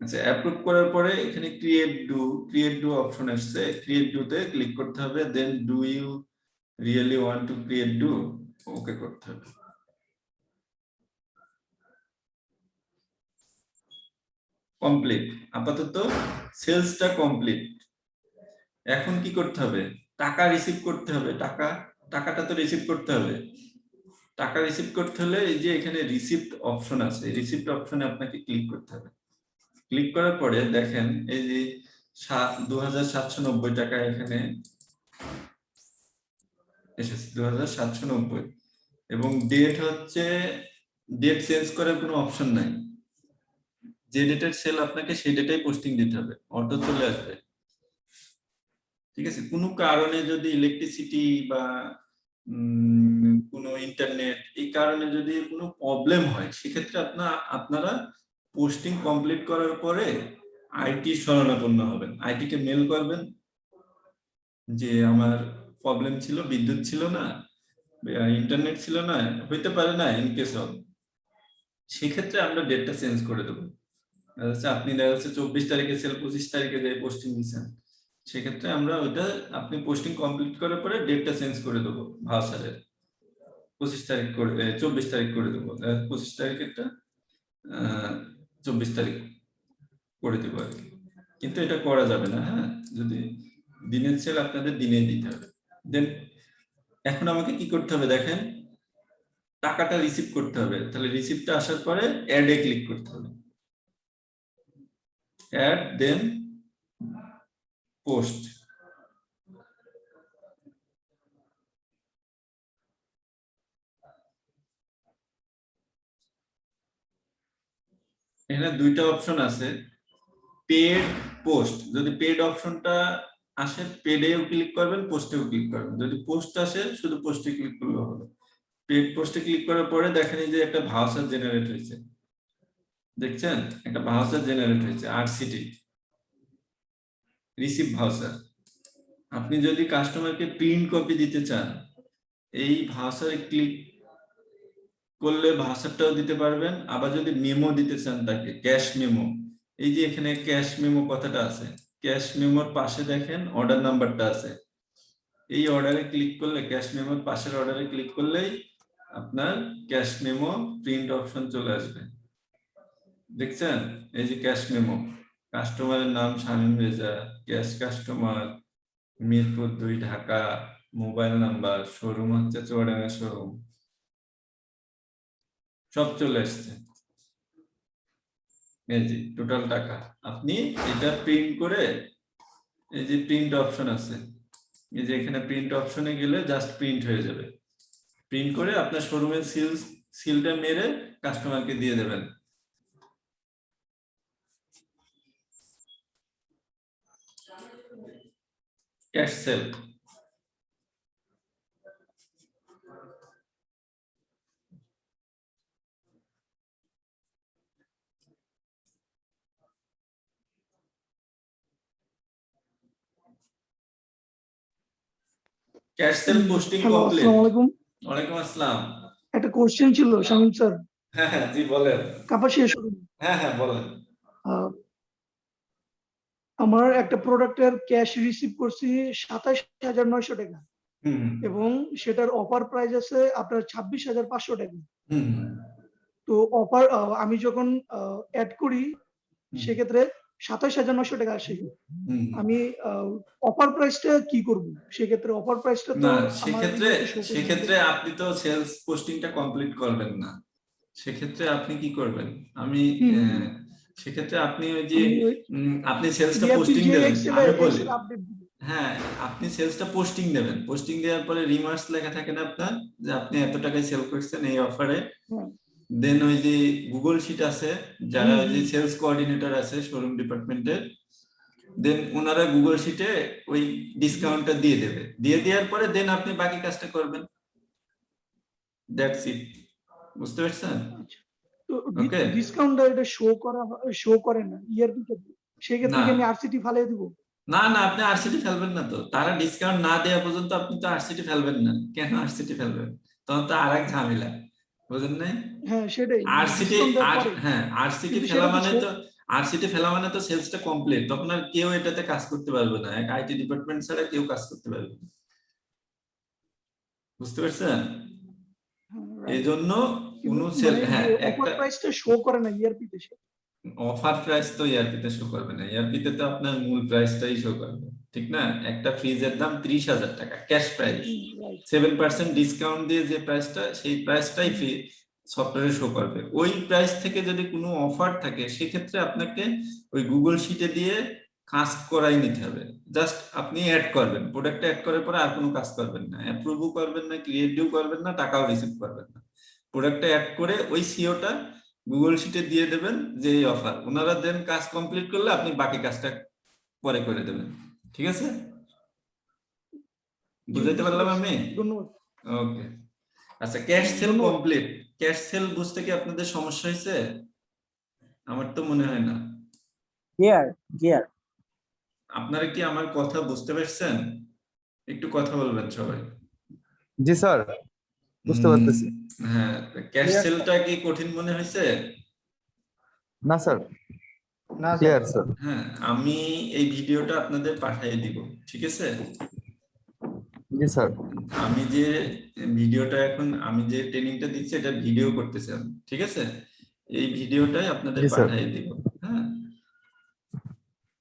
আচ্ছা, অ্যাপ্রুভ করার পরে এখানে ক্রিয়েট ডু অপশন আসছে। ক্রিয়েট ডু তে ক্লিক করতে হবে, then do you really want to create DO, okay করতে হবে। কমপ্লিট। আপাতত সেলসটা কমপ্লিট। এখন কি করতে হবে, টাকা রিসিভ করতে হবে। টাকাটা তো রিসিভ করতে হবে। টাকা রিসিভ করতে হলে এই যে এখানে রিসিপ্ট অপশন আছে, রিসিপ্ট অপশনে আপনাকে ক্লিক করতে হবে। ক্লিক করার পরে দেখেন এই যে 2790 টাকা এখানে এসেছে, 2790। এবং ডেট চেঞ্জ করার কোনো অপশন নাই। যে ডেটের সেল আপনাকে সেই ডেটেই পোস্টিং দিতে হবে, অটো চলে আসবে। ঠিক আছে, কোনো কারণে যদি ইলেকট্রিসিটি বা কোনো ইন্টারনেট এই কারণে যদি কোনো প্রবলেম হয়, সেক্ষেত্রে আপনারা পোস্টিং কমপ্লিট করার পরে আইটি শরণাপন্ন হবেন। আইটি কে মেল করবেন যে আমার প্রবলেম ছিল, বিদ্যুৎ ছিল না, ইন্টারনেট ছিল না, হইতে পারে না ইন কেস অফ, সেক্ষেত্রে আমরা ডেটটা চেঞ্জ করে দেবো। আপনি দেখা যাচ্ছে 24 তারিখে সেল, 25 তারিখে যে পোস্টিং দিচ্ছেন, সেক্ষেত্রে আমরা ওইটা আপনি পোস্টিং কমপ্লিট করার পরে ডেটটা চেঞ্জ করে দেবো ভাউচারের। 25 তারিখ করে 24 তারিখ করে দেবো। 25 তারিখেরটা 24 তারিখ করে দেবো আর কি। কিন্তু এটা করা যাবে না। হ্যাঁ, যদি দিনের সেল আপনাদের দিনে দিতে হবে। দেন এখন আমাকে কি করতে হবে দেখেন, টাকাটা রিসিভ করতে হবে। তাহলে রিসিপ্টটা আসার পরে অ্যাড এ ক্লিক করতে হবে। অ্যাড দেন পোস্ট। এখানে দুইটা অপশন আছে, পেড পোস্ট। যদি পেড অপশনটা আসে পেডেও ক্লিক করবেন, পোস্টেও ক্লিক করবেন। যদি পোস্ট আসে শুধু পোস্টে ক্লিক করলে হবে। পেড পোস্টে ক্লিক করার পরে দেখেন এই যে একটা ভাউচার জেনারেট হয়েছে, দেখছেন একটা ভাউচার জেনারেট হয়েছে আরসিটি, রিসিভ ভাউচার। আপনি যদি কাস্টমারকে প্রিন্ট কপি দিতে চান, এই ভাউচারে ক্লিক করলে ভাউচারটাও দিতে পারবেন। আবার যদি মেমো দিতে চান তাকে, ক্যাশ মেমো, এই যে এখানে ক্যাশ মেমো কথাটা আছে, ক্যাশ মেমোর পাশে দেখেন অর্ডার নাম্বারটা আছে। এই অর্ডারে ক্লিক করলে, ক্যাশ মেমোর পাশের অর্ডারে ক্লিক করলেই আপনার ক্যাশ মেমো প্রিন্ট অপশন চলে আসবে। দেখছেন এই যে ক্যাশ মেমো, কাস্টমারের নাম Shamim Reza, cash customer, Mirpur 2 Dhaka, mobile number, showroom হচ্ছে চুয়াডাঙ্গা শোরুম, সব চলে আসছে। এই যে টোটাল টাকা। আপনি এটা প্রিন্ট করে, এই যে প্রিন্ট অপশন আছে, এই যে এখানে প্রিন্ট অপশনে গেলে জাস্ট প্রিন্ট হয়ে যাবে। প্রিন্ট করে আপনার শোরুমের সিলটা মেরে কাস্টমারকে দিয়ে দেবেন। Cash sell. Cash sale posting hello, complete. আসসালামু আলাইকুম। ওয়ালাইকুম আসসালাম। একটা কোশ্চেন ছিল শামীম স্যার, হ্যাঁ হ্যাঁ জি বলেন। কাপাসিয়া শোরুম। হ্যাঁ হ্যাঁ বলেন। আমার একটা প্রোডাক্টের ক্যাশ রিসিভ করছি 27,900 টাকা হুম এবং সেটার অফার প্রাইস আছে আপনার 26,500 টাকা। হুম তো অফার আমি যখন অ্যাড করি সেক্ষেত্রে 27,900 টাকা আসে। হুম। আমি অফার প্রাইসটা কি করব? সেক্ষেত্রে অফার প্রাইসটা তো না আমার সেক্ষেত্রে আপনি তো সেলস পোস্টিংটা কমপ্লিট করবেন না। সেক্ষেত্রে আপনি কি করবেন, আমি সেক্ষেত্রে আপনি ওই যে আপনি সেলসটা পোস্টিং দেবেন, আমি বলি। হ্যাঁ আপনি সেলসটা পোস্টিং দেবেন, পোস্টিং দেওয়ার পরে রিমার্কস লেখা থাকে না আপনার, যে আপনি এত টাকায় সেল করছেন এই অফারে। দেন ওই যে গুগল শিট আছে, যারা ওই যে সেলস কোঅর্ডিনেটর আছে শোরুম ডিপার্টমেন্টের, দেন ওনারা গুগল শিটে ওই ডিসকাউন্টটা দিয়ে দেবে। দিয়ে দেওয়ার পরে দেন আপনি বাকি কাজটা করবেন। That's it. বুঝতে পারছেন? তো ওকে। ডিসকাউন্টটা এটা শো করে না ইয়ারবি তে, সেক্ষেত্রে কি আমি আরসিটি ফালিয়ে দিব? না না আপনি আরসিটি ফেলবেন না তো, তারা ডিসকাউন্ট না দেওয়া পর্যন্ত আপনি তো আরসিটি ফেলবেন না। কেন আরসিটি ফেলবেন? তখন তো আরেক ঝামেলা, বুঝেন নাই? হ্যাঁ সেটাই, আরসিটি হ্যাঁ আরসিটি ফেলা মানে তো, আরসিটি ফেলা মানে তো সেলসটা কমপ্লিট, তখন আর কেউ এটাতে কাজ করতে পারবে না, এক আইটি ডিপার্টমেন্ট ছাড়া কেউ কাজ করতে পারবে না। বুঝতে পারছেন? এই জন্য কোন সেল, হ্যাঁ একটা প্রাইসটা শো করে না ইয়ারপি তে। অফার প্রাইস তো ইয়ারপিতে শো করবে না, ইয়ারপিতে তো আপনার মূল প্রাইসটাই শো করবে, ঠিক না? একটা ফ্রিজের দাম 30,000 টাকা ক্যাশ প্রাইস, 7% ডিসকাউন্ট দিয়ে যে প্রাইসটা, সেই প্রাইসটাই সফটওয়্যারে শো করবে। ওই প্রাইস থেকে যদি কোনো অফার থাকে সেক্ষেত্রে আপনাকে ওই গুগল শিটে দিয়ে কাজ করাই নিতে হবে। জাস্ট আপনি অ্যাড করবেন, প্রোডাক্টটা অ্যাড করার পরে আর কোনো কাজ করবেন না, অ্যাপ্রুভও করবেন না, ক্রিয়েটিভ করবেন না, টাকাও রিসিভ করবেন না। প্রোডাক্টটা অ্যাড করে ওই সিওটা গুগল শিটে দিয়ে দেবেন যে এই অফার, ওনারা দেন কাজ কমপ্লিট করলে আপনি বাকি কাজটা পরে করে দেবেন। ঠিক আছে? বুঝাইতে পারলাম আমি? ধন্যবাদ। ওকে আচ্ছা, cash sell complete. Cash sell বুঝতে কি আপনাদের সমস্যা হয়েছে? আমার তো মনে হয় না। ক্লিয়ার। আপনারা কি আমার কথা বুঝতে পারছেন? একটু কথা বলবেন সবাই। জি স্যার, বুঝতে পারতেছি। হ্যাঁ, ক্যাশ সেলটা কি কঠিন মনে হয়েছে? না স্যার, না ক্লিয়ার স্যার। হ্যাঁ, আমি এই ভিডিওটা আপনাদের পাঠিয়ে দিব, ঠিক আছে? জি স্যার। আমি যে ভিডিওটা এখন, আমি যে ট্রেনিংটা দিচ্ছি এটা ভিডিও করতেছি আমি, ঠিক আছে? এই ভিডিওটাই আপনাদের জি স্যার। পাঠিয়ে দিব। হ্যাঁ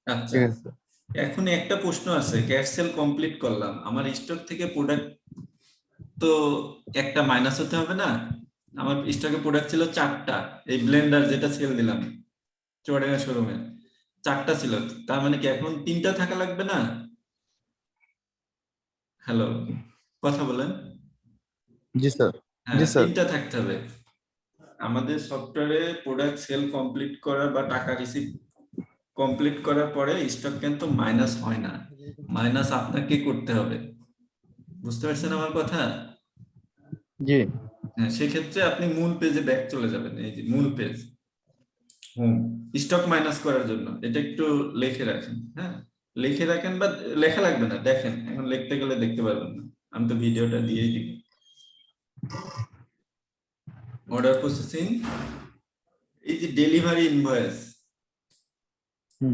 আচ্ছা, ঠিক আছে। এখন একটা প্রশ্ন আছে, ক্যাশ সেল কমপ্লিট করলাম, আমার স্টক থেকে প্রোডাক্ট তো একটা মাইনাস হতে হবে না? আমার স্টকে প্রোডাক্ট ছিল 4টা, এই ব্লেন্ডার যেটা সেল দিলাম চুয়াডাঙ্গা শোরুমে 4টা ছিল, তার মানে কি এখন 3টা থাকা লাগবে না? হ্যালো, কথা বলেন। জি স্যার। হ্যাঁ, জি স্যার। 3টা থাকতে হবে। আমাদের সফটওয়্যারে প্রোডাক্ট সেল কমপ্লিট করা বা টাকা রিসিভ কমপ্লিট করার পরে স্টক কিন্তু মাইনাস হয় না, মাইনাস আপনাকে করতে হবে। বুঝতে পারছেন আমার কথা? জি হ্যাঁ, সেক্ষেত্রে আপনি মূল পেজে ব্যাক চলে যাবেন। এই যে মূল পেজ, হোম, স্টক মাইনাস করার জন্য এটা একটু লিখে রাখেন। হ্যাঁ, লিখে রাখেন বা লেখা লাগবে না, দেখেন এখন লিখতে গেলে দেখতে পারবেন না, আমি তো ভিডিওটা দিয়েই দিব। অর্ডার প্রসেসিং, এই যে delivery invoice,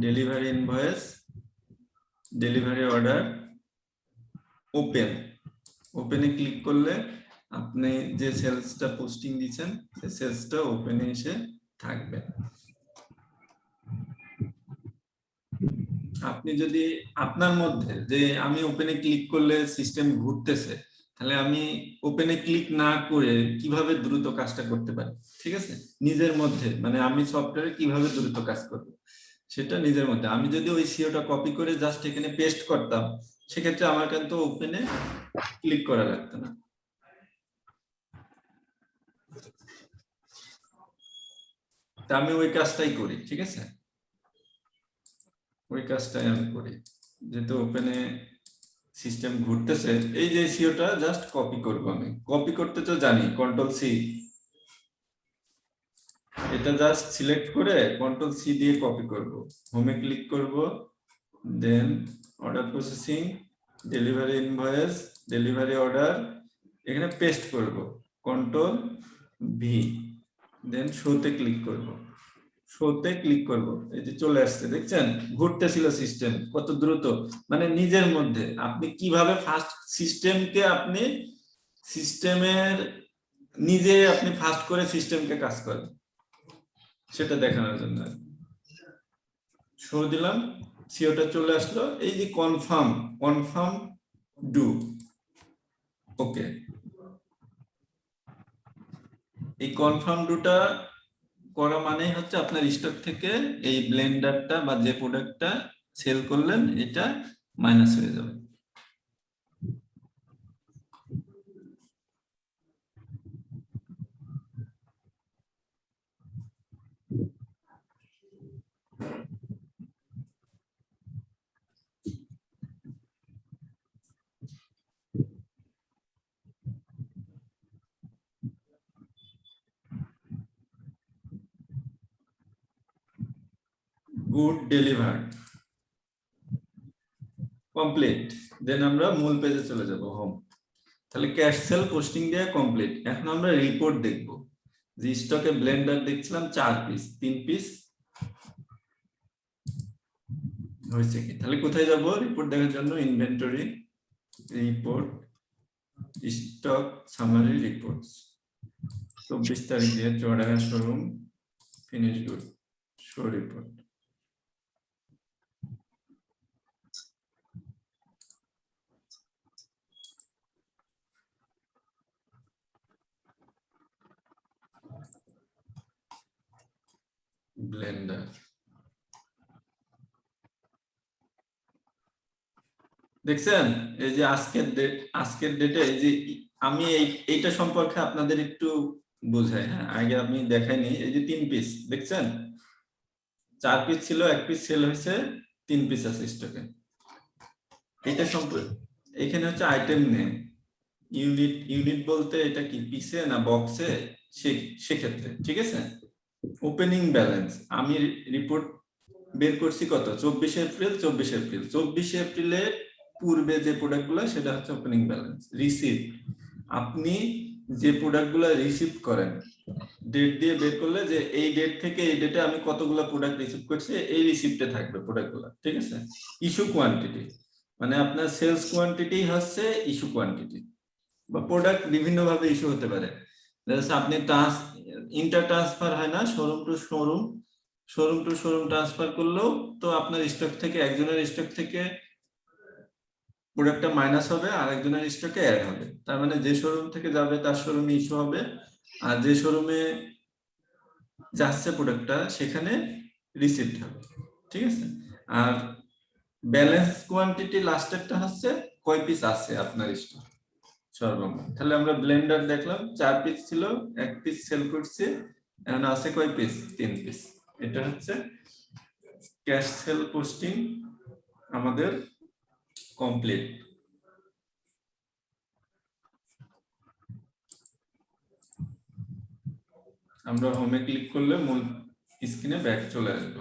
delivery invoice, delivery order, open, ওপেনে ক্লিক করলে আপনি যে সেলসটা পোস্টিং দিচ্ছেন সেই সেলসটা ওপেনে এসে থাকবে। আপনি যদি আপনার মধ্যে যে আমি ওপেনে ক্লিক করলে সিস্টেম ঘুরতেছে, তাহলে আমি ওপেনে ক্লিক না করে কিভাবে দ্রুত কাজটা করতে পারি, ঠিক আছে, নিজের মধ্যে, মানে আমি সফটওয়্যারে কিভাবে দ্রুত কাজ করব সেটা নিজের মধ্যে। আমি যদি ওই সিওটা কপি করে জাস্ট এখানে পেস্ট করতাম, সেক্ষেত্রে আমার কিন্তু ওপেনে ক্লিক করা লাগতো না। তা আমি ওই কাজটাই করি, ঠিক আছে, ওই কাজটাই আমি করি। যেহেতু ওপেনে সিস্টেম ঘুরতেছে, এই যে সিওটা জাস্ট কপি করব, আমি কপি করতে তো জানি, কন্ট্রোল সি, এটা জাস্ট সিলেক্ট করে কন্ট্রোল সি দিয়ে কপি করব, হোমে ক্লিক করব, then order processing, delivery invoice, delivery order, এখানে পেস্ট করব, কন্ট্রোল ভি, দেন শোতে ক্লিক করব, শোতে ক্লিক করব, এই যে চলে আসছে, দেখছেন ঘুরতেছিল সিস্টেম কত দ্রুত। মানে নিজের মধ্যে আপনি কিভাবে ফাস্ট সিস্টেমকে আপনি সিস্টেমের নিজে আপনি ফাস্ট করে সিস্টেমকে কাজ করেন সেটা দেখানোর জন্য শো দিলাম, সিওটা চলে আসলো। এই যে কনফার্ম, কনফার্ম ডু, ওকে, এই কনফার্ম ডুটা করা মানে হচ্ছে আপনার স্টক থেকে এই ব্লেন্ডারটা বা যে প্রোডাক্টটা সেল করলেন এটা মাইনাস হয়ে যাবে। গুড ডেলিভার্ড কমপ্লিট, দেন আমরা মূল পেজে চলে যাব, হোম। তাহলে ক্যাশ সেল পোস্টিং দেয়া কমপ্লিট। এখন আমরা রিপোর্ট দেখব যে স্টকে ব্লেন্ডার দেখছিলাম 4 পিস, 3 পিস হয়েছে কি। তাহলে কোথায় যাব রিপোর্ট দেখার জন্য? Inventory, report, stock summary reports, 24 তারিখ দিয়ে চড়াইয়া showroom finish good, show report. Blender দেখছেন, এই যে আজকের ডেট, আজকের ডেটে এই যে আমি এইটা সম্পর্কে আপনাদের একটু বোঝাই। হ্যাঁ, আগে আমি দেখাইনি, এই যে 3 পিস দেখছেন, 4 পিস ছিল, 1 পিস সেল হয়েছে, 3 পিস আছে স্টকে। এটা সম্পর্কে এখানে হচ্ছে আইটেম নেম, ইউনিট, ইউনিট বলতে এটা কি পিসে না বক্সে, সেক্ষেত্রে ঠিক আছে। ওপেনিং ব্যালেন্স আমি রিপোর্ট বের করছি কত, 24 এপ্রিল, 24 এপ্রিল, 24 এপ্রিলের পূর্বে যে প্রোডাক্টগুলো সেটা হচ্ছে ওপেনিং ব্যালেন্স। রিসিপ্ট, আপনি যে প্রোডাক্টগুলো রিসিভ করেন ডেট দিয়ে বের করলে যে এই ডেট থেকে এই ডেটে আমি কতগুলো প্রোডাক্ট রিসিভ করছি, এই রিসিপ্টে থাকবে প্রোডাক্টগুলো, ঠিক আছে। ইস্যু কোয়ান্টিটি, মানে আপনার সেলস কোয়ান্টিটি হচ্ছে ইস্যু কোয়ান্টিটি, বা প্রোডাক্ট বিভিন্ন ভাবে ইস্যু হতে পারে। আপনি ইন্টার ট্রান্সফার হয় না, showroom to showroom, showroom to showroom transfer করলেও তো আপনার স্টক থেকে, একজনের স্টক থেকে প্রোডাক্টটা মাইনাস হবে আর একজনের স্টকে অ্যাড হবে। তার মানে যে শোরুম থেকে যাবে তার শোরুমে ইস্যু হবে, আর যে শোরুমে যাচ্ছে প্রোডাক্টটা সেখানে রিসিপ্ট হবে, ঠিক আছে। আর ব্যালেন্স কোয়ান্টিটি লাস্টেরটা হচ্ছে কয় পিস আছে আপনার স্টক সর্বমোট। তাহলে আমরা ব্লেন্ডার দেখলাম 4 পিস ছিল, 1 পিস সেল করছে, এখন আছে কয় পিস, 3 পিস। এটা হচ্ছে ক্যাশ সেল পোস্টিং আমাদের কমপ্লিট। আমরা হোমে ক্লিক করলে মূল স্ক্রিনে ব্যাক চলে আসবো।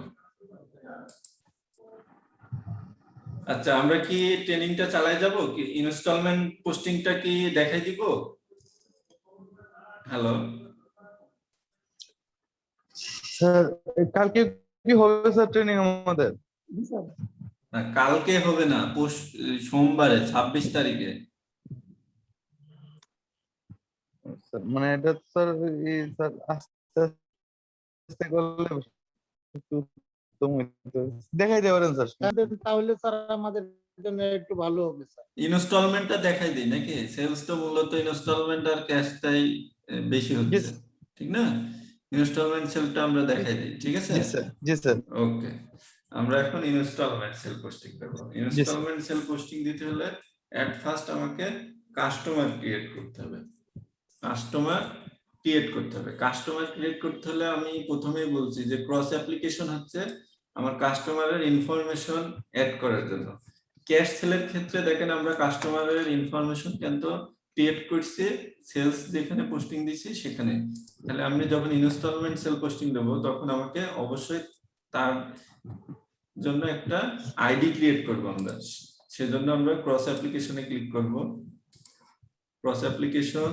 আচ্ছা, আমরা কি ট্রেনিংটা চালাই যাব কি ইনস্টলমেন্ট পোস্টিংটা কি দেখাই দিব? হ্যালো, স্যার কালকে কি হবে স্যার ট্রেনিং আমাদের? জি স্যার। না কালকে হবে না, সোমবারে 26 তারিখে। স্যার মানে এটা স্যার এই স্যার আস্তে আস্তে করলে একটু দেখাই দিতে পারেন স্যার। তাহলে স্যার আমাদের জন্য একটু ভালো হবে স্যার। ইনস্টলমেন্টটা দেখাই দিই নাকি? সেলস তো মূলত ইনস্টলমেন্ট আর ক্যাশটাই বেশি হচ্ছে, Yes. ঠিক না? ইনস্টলমেন্ট সেলটা আমরা দেখাই দিই, ঠিক আছে? জি স্যার, জি স্যার। ওকে, আমরা এখন ইনস্টলমেন্ট সেল পোস্টিং করব। ইনস্টলমেন্ট সেল পোস্টিং দিতে হলে এট ফার্স্ট আমাকে কাস্টমার ক্রিয়েট করতে হবে। কাস্টমার ক্রিয়েট করতে হবে। কাস্টমার ক্রিয়েট করতে হলে আমি প্রথমেই বলছি যে ক্রস অ্যাপ্লিকেশন হচ্ছে আমার কাস্টমারের ইনফরমেশন অ্যাড করার জন্য। ক্যাশ সেলের ক্ষেত্রে দেখেন আমরা কাস্টমারের ইনফরমেশন কিন্তু ক্রিয়েট করছি সেলস যেখানে পোস্টিং দিছি সেখানে। তাহলে আমি যখন ইনস্টলমেন্ট সেল পোস্টিং দেব তখন আমাকে অবশ্যই তার জন্য একটা আইডি ক্রিয়েট করব আমরা। সেজন্য আমরা ক্রস অ্যাপ্লিকেশনে ক্লিক করব। Cross application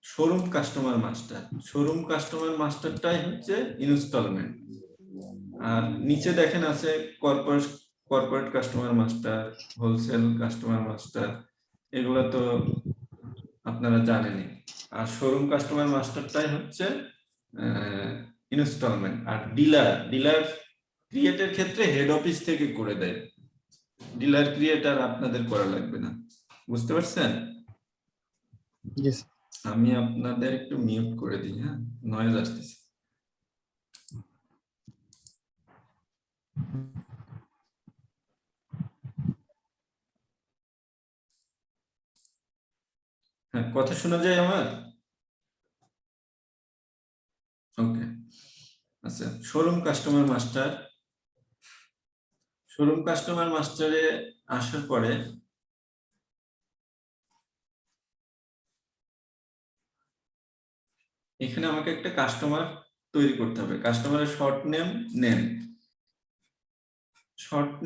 showroom customer master. Showroom customer মাস্টারটাই হচ্ছে ইনস্টলমেন্ট। আর নিচে দেখেন আছে corporate customer master, wholesale customer master, এগুলো তো আপনারা জানেনই। আর শোরুম কাস্টমার মাস্টারটাই হচ্ছে ইনস্টলমেন্ট। আর ডিলার ক্রিয়েটের ক্ষেত্রে হেড অফিস থেকে করে দেয়। ডিলার ক্রিয়েটার আপনাদের করা লাগবে না, বুঝতে পারছেন? জি স্যার। আমি আপনাদের একটু মিউট করে দিই, হ্যাঁ, নয়েজ আসতেছে। হ্যাঁ, কথা শোনা যায় আমার? ওকে, আচ্ছা, showroom customer master. Showroom customer মাস্টারে আসার পরে এখানে আমাকে একটা কাস্টমার তৈরি করতে হবে। কাস্টমারের শর্ট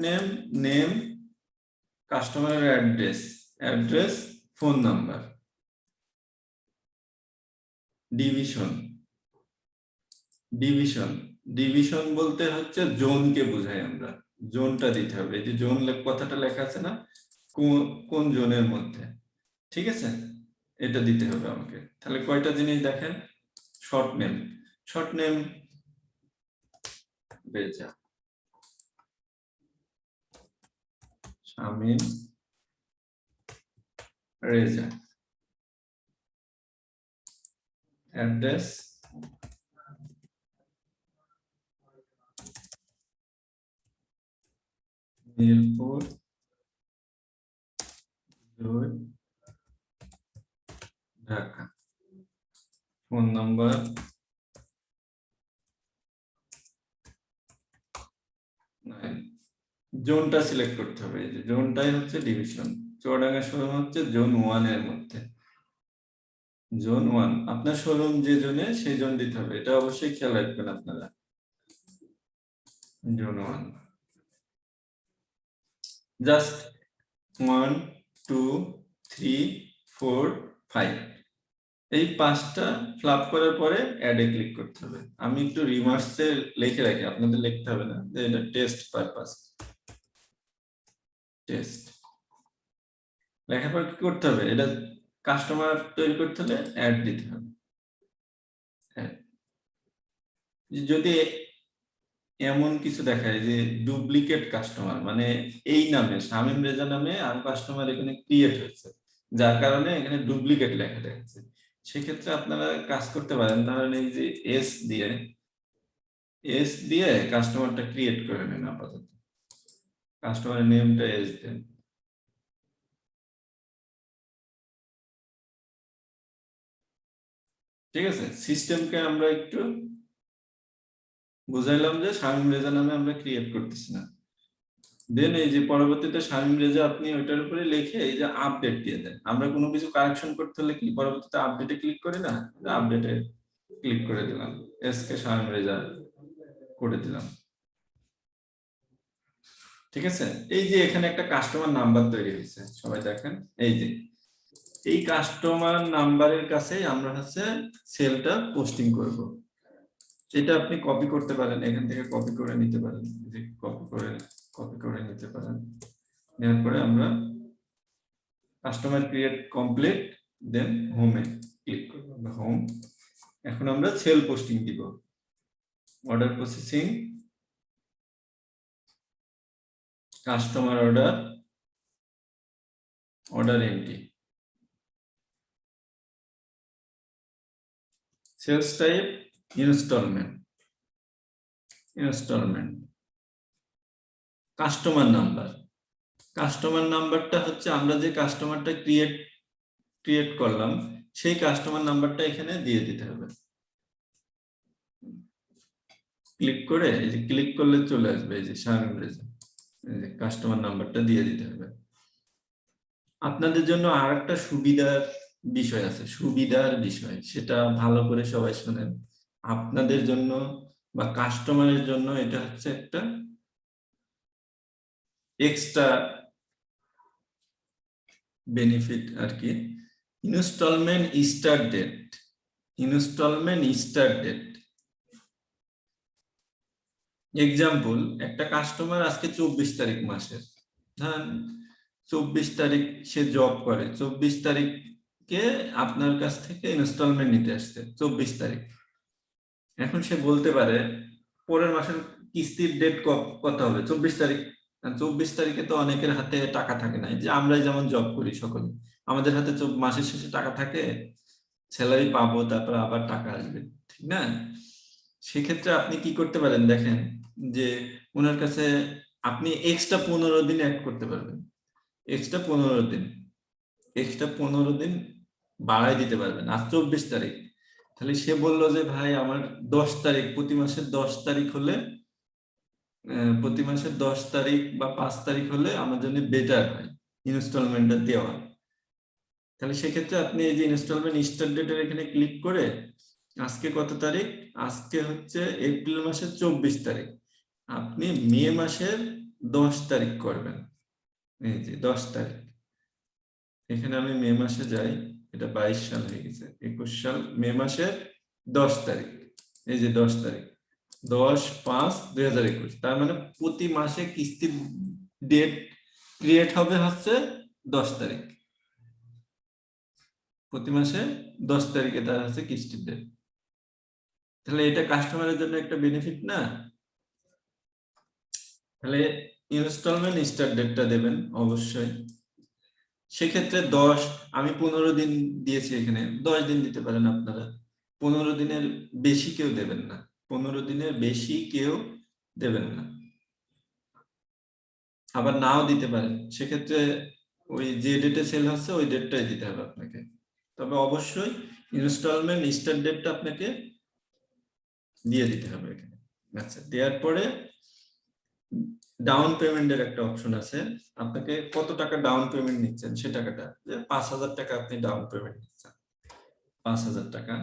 নেম, কাস্টমারের অ্যাড্রেস, ফোন নাম্বার, ডিভিশন বলতে হচ্ছে জোনকে বোঝাই আমরা। জোনটা দিতে হবে। এই যে জোন কথাটা লেখা আছে না, কোন জোনের মধ্যে, ঠিক আছে? এটা দিতে হবে আমাকে। তাহলে কয়টা জিনিস দেখেন, short name Reza, Shamim Reza, address Mirpur 2, Dhaka, phone number 9। জোনটা সিলেক্ট করতে হবে। এই যে জোনটাই হচ্ছে ডিভিশন। চুয়াডাঙ্গা শোরুম হচ্ছে জোন 1 এর মধ্যে। জোন 1, আপনার শোরুম যে জোনে সেই জোন দিতে হবে, এটা অবশ্যই খেয়াল রাখবেন আপনারা। জোন 1, জাস্ট 1 2 3 4 5, এই 5টা ফ্লাপ করার পরে অ্যাডে ক্লিক করতে হবে। আমি একটু রিমার্সে লিখে রাখি, আপনাদের লিখতে হবে না, যে এটা টেস্ট পারপাস। টেস্ট লেখার পর কি করতে হবে, এটা কাস্টমার তৈরি করতে হলে অ্যাড দিতে হবে। যদি এমন কিছু দেখায় যে ডুপ্লিকেট কাস্টমার, মানে এই নামে শামিম রেজা নামে আর কাস্টমার এখানে ক্রিয়েট হয়েছে, যার কারণে এখানে ডুপ্লিকেট লেখা দেখাচ্ছে, সেক্ষেত্রে আপনারা কাজ করতে পারেন। ধরেন এই যে এস দিয়ে কাস্টমারটা ক্রিয়েট করে নেন। আপাতত কাস্টমারের নেমটা এস দেন। ঠিক আছে, সিস্টেমকে আমরা একটু বুঝাইলাম যে শামিম রেজা নামে আমরা ক্রিয়েট করতেছি না। দেন এই যে পরবর্তীতে শামীম রেজা আপনি ওইটার উপরে লিখে এই যে আপডেট দিয়ে দেন। আমরা কোনো কিছু কারেকশন করতে হলে কি পরবর্তীতে আপডেটে ক্লিক করি না, আপডেটে ক্লিক করে দিলাম, এসকে শামীম রেজা করে দিলাম। ঠিক আছে, এই যে এখানে একটা কাস্টমার নাম্বার তৈরি হয়েছে, সবাই দেখেন এই যে এই কাস্টমার নাম্বারের কাছে আমরা হচ্ছে সেলটা পোস্টিং করব। এটা আপনি কপি করতে পারেন, এখান থেকে কপি করে নিতে পারেন, যে কপি করে নিতে পারেন। নেওয়ার পরে আমরা কাস্টমার ক্রিয়েট কমপ্লিট, দেন হোমে ক্লিক করব, হোম। এখন আমরা সেল পোস্টিং দিব, order processing, customer order, order entry, sales type instalment, customer number. Customer নাম্বারটা হচ্ছে আমরা যে কাস্টমারটা ক্রিয়েট করলাম সেই কাস্টমার নাম্বারটা এখানে দিয়ে দিতে হবে। ক্লিক করে এই যে ক্লিক করলে চলে আসবে এই যে শামীম রেজা, এই যে কাস্টমার নাম্বারটা দিয়ে দিতে হবে। আপনাদের জন্য আরেকটা সুবিধার বিষয় আছে, সুবিধার বিষয়, সেটা ভালো করে সবাই শুনেন। আপনাদের জন্য বা কাস্টমারের জন্য এটা হচ্ছে একটা এক্সট্রা বেনিফিট আর কি। Instalment start date. এক্সাম্পল, একটা কাস্টমার আজকে 24 তারিখ মাসের, হ্যাঁ 24 তারিখ সে জব করে, 24 তারিখকে আপনার কাছ থেকে ইনস্টলমেন্ট নিতে আসছে 24 তারিখ। এখন সে বলতে পারে পরের মাসের কিস্তির ডেট কত হবে, 24 তারিখ। 24 তারিখে তো অনেকের হাতে টাকা থাকে না, যে আমরাই যেমন জব করি সকলে, আমাদের হাতে মাসের শেষে টাকা থাকে, স্যালারি পাবো তারপর আবার টাকা আসবে, ঠিক না? সেক্ষেত্রে আপনি কি করতে পারেন দেখেন, যে ওনার কাছে আপনি এক্সট্রা 15 দিন অ্যাড করতে পারবেন, এক্সট্রা 15 দিন বাড়াই দিতে পারবেন। আজ 24 তারিখ, তাহলে সে বললো যে ভাই আমার 10 তারিখ, প্রতি মাসের 10 তারিখ হলে, প্রতি মাসের 10 তারিখ বা 5 তারিখ হলে আমার জন্য বেটার হয় ইনস্টলমেন্টটা দেওয়া। তাহলে সেক্ষেত্রে আপনি এই যে ইনস্টলমেন্ট স্টার্ট ডেটের এখানে ক্লিক করে আজকে কত তারিখ, আজকে হচ্ছে এপ্রিল মাসের 24 তারিখ, আপনি মে মাসের 10 তারিখ করবেন। এই যে 10 তারিখ, এখানে আমি মে মাসে যাই, এটা 22 সাল হয়ে গেছে, 21 সাল, মে মাসের 10 তারিখ, এই যে 10 তারিখ, 10/5/2021। তার মানে প্রতি মাসে কিস্তির ডেট ক্রিয়েট হবে হচ্ছে 10 তারিখ, প্রতি মাসে 10 তারিখে তার হচ্ছে কিস্তির ডেট। তাহলে এটা কাস্টমারের জন্য একটা বেনিফিট না? তাহলে ইনস্টলমেন্ট স্টার্ট ডেটটা দেবেন অবশ্যই। সেক্ষেত্রে 10, আমি 15 দিন দিয়েছি, এখানে 10 দিন দিতে পারেন আপনারা, 15 দিনের বেশি কেউ দেবেন না, 15 দিনের বেশি কেউ দেবেন না, আবার নাও দিতে পারেন। সেক্ষেত্রে ওই যে ডেটে সেল হচ্ছে ওই ডেটটাই দিতে হবে আপনাকে, তবে অবশ্যই ইনস্টলমেন্ট স্টার্ট ডেটটা আপনাকে দিয়ে দিতে হবে এখানে। আচ্ছা, দেওয়ার পরে ডাউন পেমেন্টের একটা অপশন আছে, আপনাকে কত টাকা ডাউন পেমেন্ট নিচ্ছেন সে টাকাটা, যে 5,000 টাকা আপনি ডাউন পেমেন্ট নিচ্ছেন, 5,000 টাকা।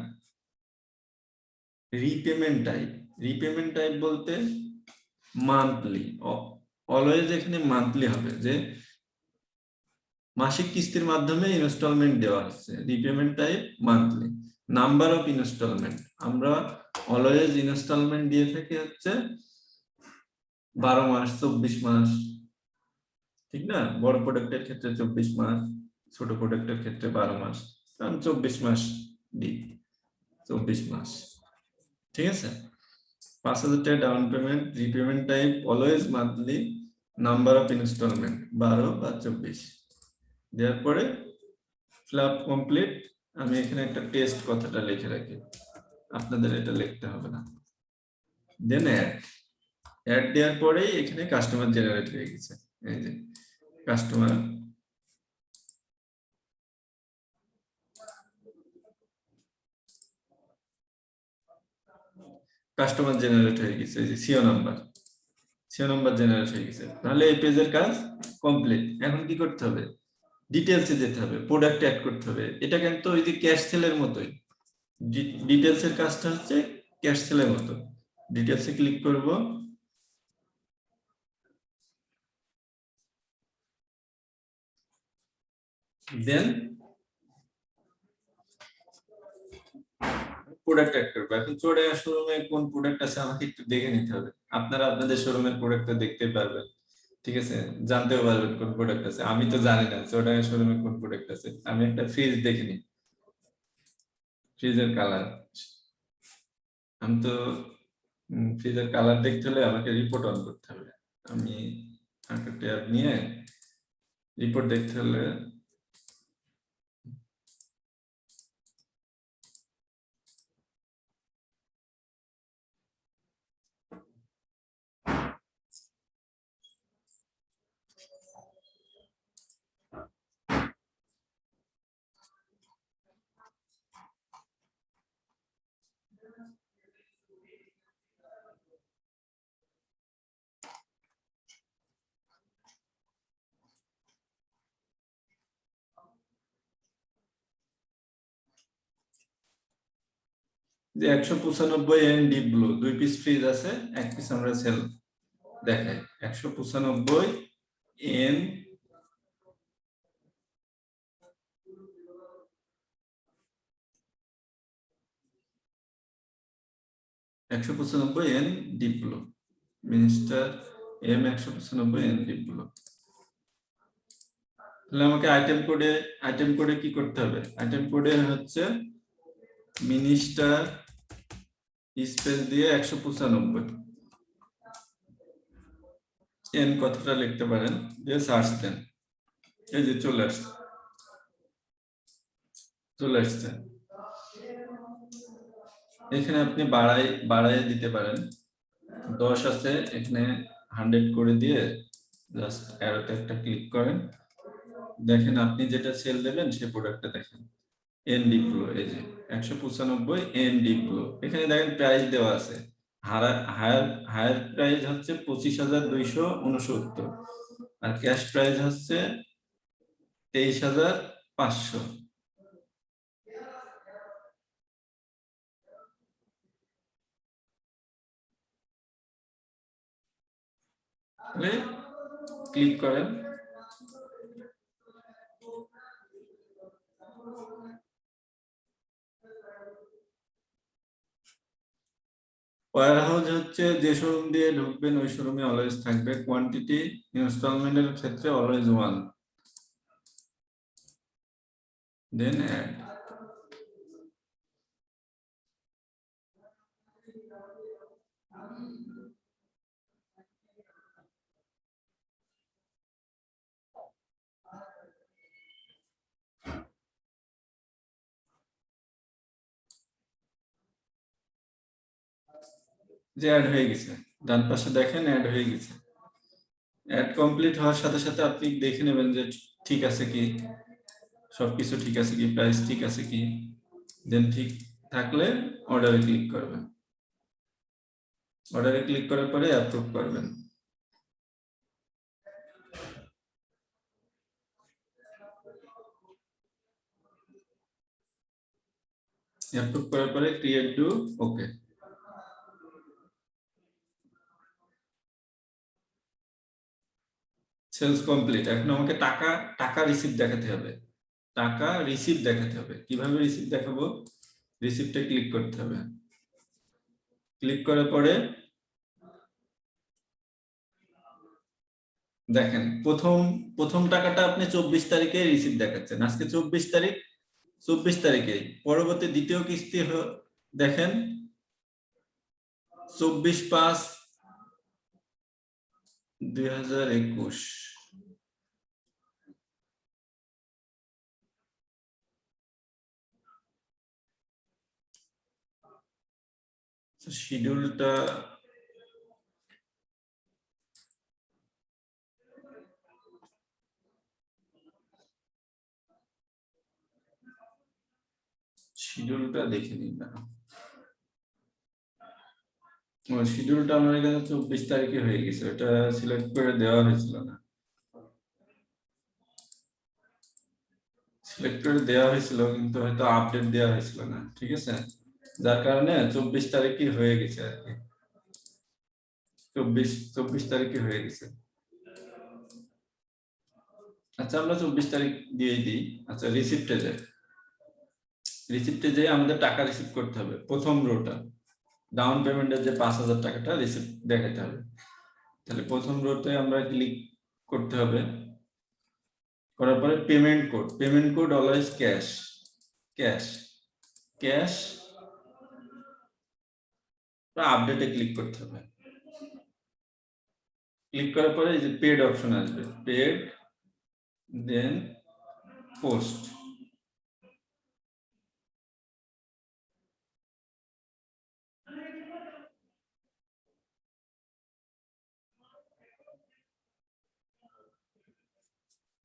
রিপেমেন্ট টাইপ বলতে মান্থলি, অলওয়েজ এখানে মান্থলি হবে, যে মাসিক কিস্তির মাধ্যমে ইনস্টলমেন্ট দেওয়া হচ্ছে, repayment type monthly. Number of instalment, আমরা অলওয়েজ ইনস্টলমেন্ট দিয়ে থাকি হচ্ছে 12 মাস, 24 মাস, ঠিক না? বড় প্রোডাক্টের ক্ষেত্রে 24 মাস, ছোট প্রোডাক্টের ক্ষেত্রে 12 মাস, আমি 24 মাস দিই, 24 মাস, ঠিক আছে? 5,000 টাকা down payment, repayment type always monthly, number of instalment 12 বা 24। দেওয়ার পরে ফ্ল্যাপ কমপ্লিট। আমি এখানে একটা টেস্ট কথাটা লিখে রাখি, আপনাদের এটা লিখতে হবে না। দেন অ্যাড দেওয়ার পরেই এখানে কাস্টমার জেনারেট হয়ে গেছে, এই যে কাস্টমার জেনারেট হয়ে গেছে, এই যে CO number CO number generate হয়ে গেছে, তাহলে এই পেজের কাজ কমপ্লিট। এখন কি করতে হবে, ডিটেলসে যেতে হবে, প্রোডাক্ট অ্যাড করতে হবে। এটা কিন্তু ওই যে ক্যাশ সেলের মতোই, ডিটেলসের কাজটা হচ্ছে ক্যাশ সেলের মতো। ডিটেলসে ক্লিক করব, দেন প্রোডাক্ট অ্যাড করবো। এখন চুয়াডাঙ্গা শোরুমে কোন প্রোডাক্ট আছে আমাকে একটু দেখে নিতে হবে। আপনারা আপনাদের শোরুমের প্রোডাক্টটা দেখতে পারবেন, ঠিক আছে, জানতেও পারবেন কোন প্রোডাক্ট আছে। আমি তো জানি না চুয়াডাঙ্গা শোরুমে কোন প্রোডাক্ট আছে। আমি একটা ফ্রিজ দেখে নিই, ফ্রিজের কালার। আমি তো ফ্রিজের কালার দেখতে হলে আমাকে রিপোর্ট অন করতে হবে। আমি একটা ট্যাব নিয়ে রিপোর্ট দেখতে হলে যে 195 N deep blue 2 piece fridge আছে, 1 পিস আমরা সেল দেখাই। 195 N deep blue, minister M 195 N deep blue. তাহলে আমাকে আইটেম কোডে কি করতে হবে, আইটেম কোডে হচ্ছে মিনিস্টার স্পেস দিয়ে 195 এন কথাটা লিখতে পারেন, দিয়ে সার্চ দেন। এই যে চলে আসছে। এখানে আপনি বাড়াই দিতে পারেন, 10 আছে এখানে 100 করে দিয়ে জাস্ট অ্যারোতে একটা ক্লিক করেন। দেখেন আপনি যেটা সেল দেবেন সেই প্রোডাক্টটা দেখেন, এন ডিপ্লো, এই যে 195 এন ডিপ্লো। এখানে দেখেন প্রাইস দেওয়া আছে, হায়ার প্রাইস হচ্ছে 25,269 আর ক্যাশ প্রাইস হচ্ছে 23,500। ক্লিক করেন, ওয়্যার হাউস হচ্ছে যে শোরুম দিয়ে ঢুকবেন ওই শোরুমে অলওয়েজ থাকবে। কোয়ান্টিটি ইনস্টলমেন্টের ক্ষেত্রে অলওয়েজ 1, দেন অ্যাড। যে অ্যাড হয়ে গেছে, ডান পাশে দেখেন অ্যাড হয়ে গেছে। অ্যাড কমপ্লিট হওয়ার সাথে সাথে আপনি দেখে নেবেন যে ঠিক আছে কি, সবকিছু ঠিক আছে কি, প্রাইস ঠিক আছে কি। দেন ঠিক থাকলে অর্ডারে ক্লিক করবেন। অর্ডারে ক্লিক করার পরে অ্যাপ্রুভ করবেন। অ্যাপ্রুভ করার পরে create to okay. Sales complete. এখন আমাকে টাকা রিসিভ দেখাতে হবে। টাকা রিসিভ দেখাতে হবে। কিভাবে রিসিভ দেখাবো, রিসিপ্টে ক্লিক করতে হবে। ক্লিক করার পরে দেখেন প্রথম টাকাটা আপনি 24 তারিখে রিসিভ দেখাচ্ছেন, আজকে 24 তারিখ, 24 তারিখে। পরবর্তী দ্বিতীয় কিস্তি দেখেন 24/5/2021। শিডিউলটা দেখে নিন না। শিডিউলটা আমার এখানে 24 তারিখে হয়ে গেছে, এটা সিলেক্ট করে দেওয়া হয়েছিল না, সিলেক্ট করে দেওয়া হয়েছিল কিন্তু হয়তো আপডেট দেওয়া হয়েছিল না, ঠিক আছে, যার কারণে 24 তারিখে হয়ে গেছে আর কি, 24 তারিখে হয়ে গেছে। আচ্ছা আমরা 24 তারিখ দিয়ে দিই। আচ্ছা রিসিপ্টে যাই, রিসিপ্টে যাই আমাদের টাকা রিসিভ করতে হবে, প্রথম রোটা ডাউন পেমেন্টের যে 5,000 টাকাটা রিসিপ্ট দেখাতে হবে। তাহলে প্রথম রোতে আমরা ক্লিক করতে হবে, করার পরে payment code always cash, cash cash আপডেটে ক্লিক করতে হবে। ক্লিক করার পরে এই যে পেড অপশন আসবে, paid then post,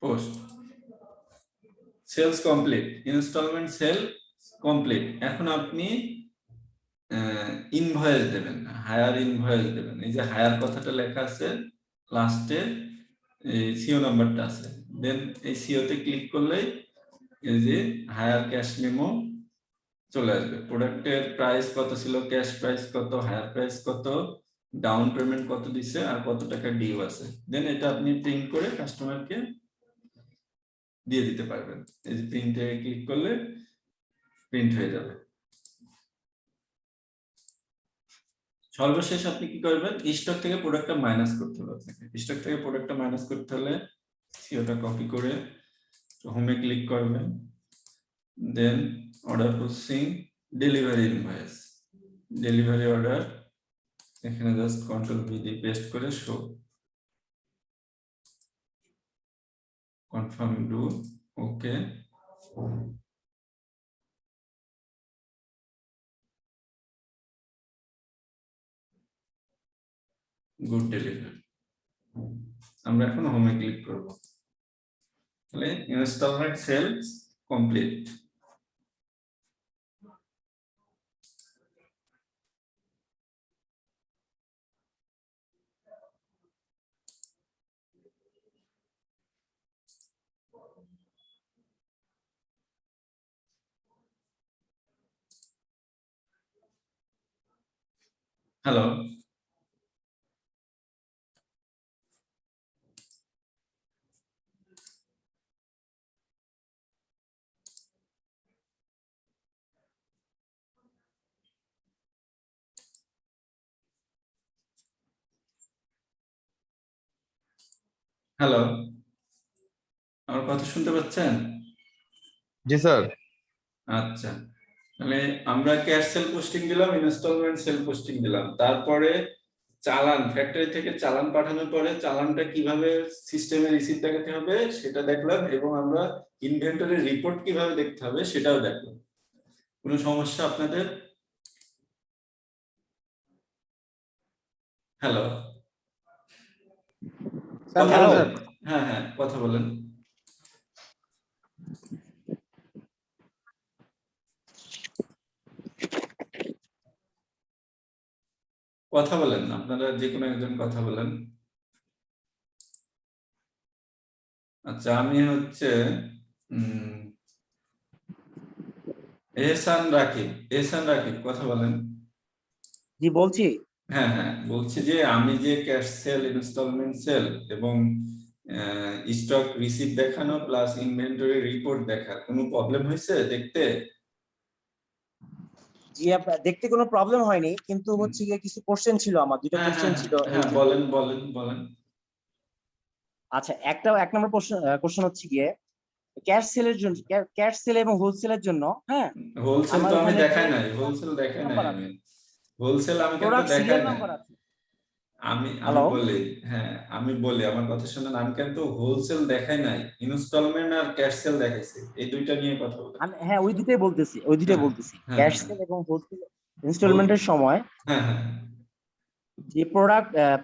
post sales complete, installment sale complete. এখন আপনি ইনভয়েস দেবেন, হায়ার ইনভয়েস দেবেন। এই যে হায়ার কথাটা লেখা আছে লাস্টে, সিও নাম্বারটা আছে, দেন এই সিওতে ক্লিক করলেই এই যে হায়ার ক্যাশ মেমো চলে আসবে। প্রোডাক্টের প্রাইস কত ছিল, ক্যাশ প্রাইস কত, হায়ার প্রাইস কত, ডাউন পেমেন্ট কত দিছে আর কত টাকা ডিউ আছে। দেন এটা আপনি প্রিন্ট করে কাস্টমারকে দিয়ে দিতে পারবেন। এই যে প্রিন্টে ক্লিক করলে প্রিন্ট হয়ে যাবে। সর্বশেষ আপনি কি করবেন, স্টক থেকে প্রোডাক্টটা মাইনাস করতে হবে। আপনাকে স্টক থেকে প্রোডাক্টটা মাইনাস করতে হলে সিওটা কপি করে হোমে ক্লিক করবেন, then order processing, delivery invoice, delivery order, এখানে জাস্ট কন্ট্রোল ভি দিয়ে পেস্ট করে show, confirm DO, okay. Good delivery. আমরা এখন হোমে ক্লিক করব, তাহলে installment sales complete. Hello, hello, আমার কথা শুনতে পাচ্ছেন? জি স্যার। আচ্ছা, তাহলে আমরা ক্যাশ সেল পোস্টিং দিলাম, ইনস্টলমেন্ট সেল পোস্টিং দিলাম, তারপরে চালান, ফ্যাক্টরি থেকে চালান পাঠানোর পরে চালানটা কিভাবে সিস্টেমে রিসিভ দেখাতে হবে সেটা দেখলাম, এবং আমরা ইনভেন্টরি রিপোর্ট কিভাবে দেখতে হবে সেটাও দেখলাম। কোনো সমস্যা আপনাদের? হ্যালো, স্যার কথা হ্যালো বলেন। হ্যাঁ হ্যাঁ, কথা বলেন। কথা বলেন, আপনারা যে কোনো একজন কথা বলেন। আচ্ছা, আমি হচ্ছে এহসান রাকিব, এহসান রাকিব কথা বলেন। জি বলছি। হ্যাঁ হ্যাঁ, বলছি যে আমি যে ক্যাশ সেল, ইনস্টলমেন্ট সেল এবং স্টক রিসিভ দেখানো প্লাস ইনভেন্টরি রিপোর্ট দেখা, কোনো প্রবলেম হয়েছে দেখতে? জি দেখতে কোনো প্রবলেম হয়নি, কিন্তু হচ্ছে গিয়ে কিছু কোশ্চেন ছিল, আমার দুটো হ্যাঁ কোশ্চেন হ্যাঁ ছিল। হ্যাঁ, বলেন বলেন বলেন। আচ্ছা, এক নম্বর কোশ্চেন হচ্ছে গিয়ে ক্যাশ সেলের জন্য, ক্যাশ সেল এবং হোলসেলের জন্য, হ্যাঁ হোলসেল আমার তো আমি ওখানে দেখাই নাই, হোলসেল দেখাই নাই আমি, হোলসেল আমি কিন্তু প্রোডাক্ট দেখাই সিরিয়াল নাই। নাম্বার আছে। আমি হ্যালো, বলি, হ্যাঁ আমি বলি, আমার কথা শুনেন, আমি কিন্তু হোলসেল দেখাই নাই, ইনস্টলমেন্ট আর ক্যাশ সেল দেখাইছি, এই দুইটা নিয়ে কথা বলি। আমি হ্যাঁ ওই দুটোই বলতেছি, হ্যাঁ হ্যাঁ ক্যাশ হ্যাঁ সেল এবং হোলসেল ইনস্টলমেন্টের সময় হ্যাঁ হ্যাঁ যে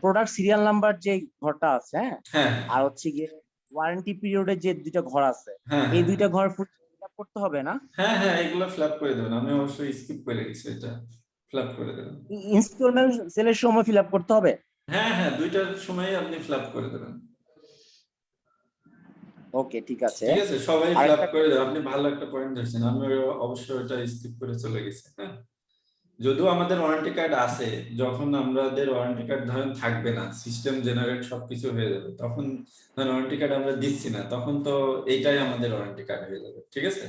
প্রোডাক্ট সিরিয়াল নাম্বার যে ঘরটা আছে, হ্যাঁ হ্যাঁ আর হচ্ছে গিয়ে ওয়ারেন্টি পিরিয়ডের যে দুইটা ঘর আছে, হ্যাঁ এই হ্যাঁ দুইটা ঘর ফিল আপ করতে হবে না? হ্যাঁ হ্যাঁ, এগুলো ফ্ল্যাপ করে দেবেন, আমি অবশ্যই স্কিপ করে গেছি, এটা ফিল আপ করে দেবেন। ইনস্টলমেন্ট সেলের সময় ফিল আপ করতে হবে? হ্যাঁ হ্যাঁ, দুইটার সময় আপনি ফিল আপ করে দেবেন। ওকে, ঠিক আছে। ঠিক আছে, সবাই আর ফিল আপ একটা করে দেবেন। আপনি ভালো একটা পয়েন্ট ধরছেন, আমি অবশ্যই ওটা স্কিপ করে চলে গেছি। হ্যাঁ, যদিও আমাদের ওয়ারেন্টি কার্ড আছে, যখন আমাদের ওয়ারেন্টি কার্ড ধরেন থাকবে না, সিস্টেম জেনারেট সবকিছু হয়ে যাবে, তখন ধরেন ওয়ারেন্টি কার্ড আমরা দিচ্ছি না, তখন তো এইটাই আমাদের ওয়ারেন্টি কার্ড হয়ে যাবে। ঠিক আছে,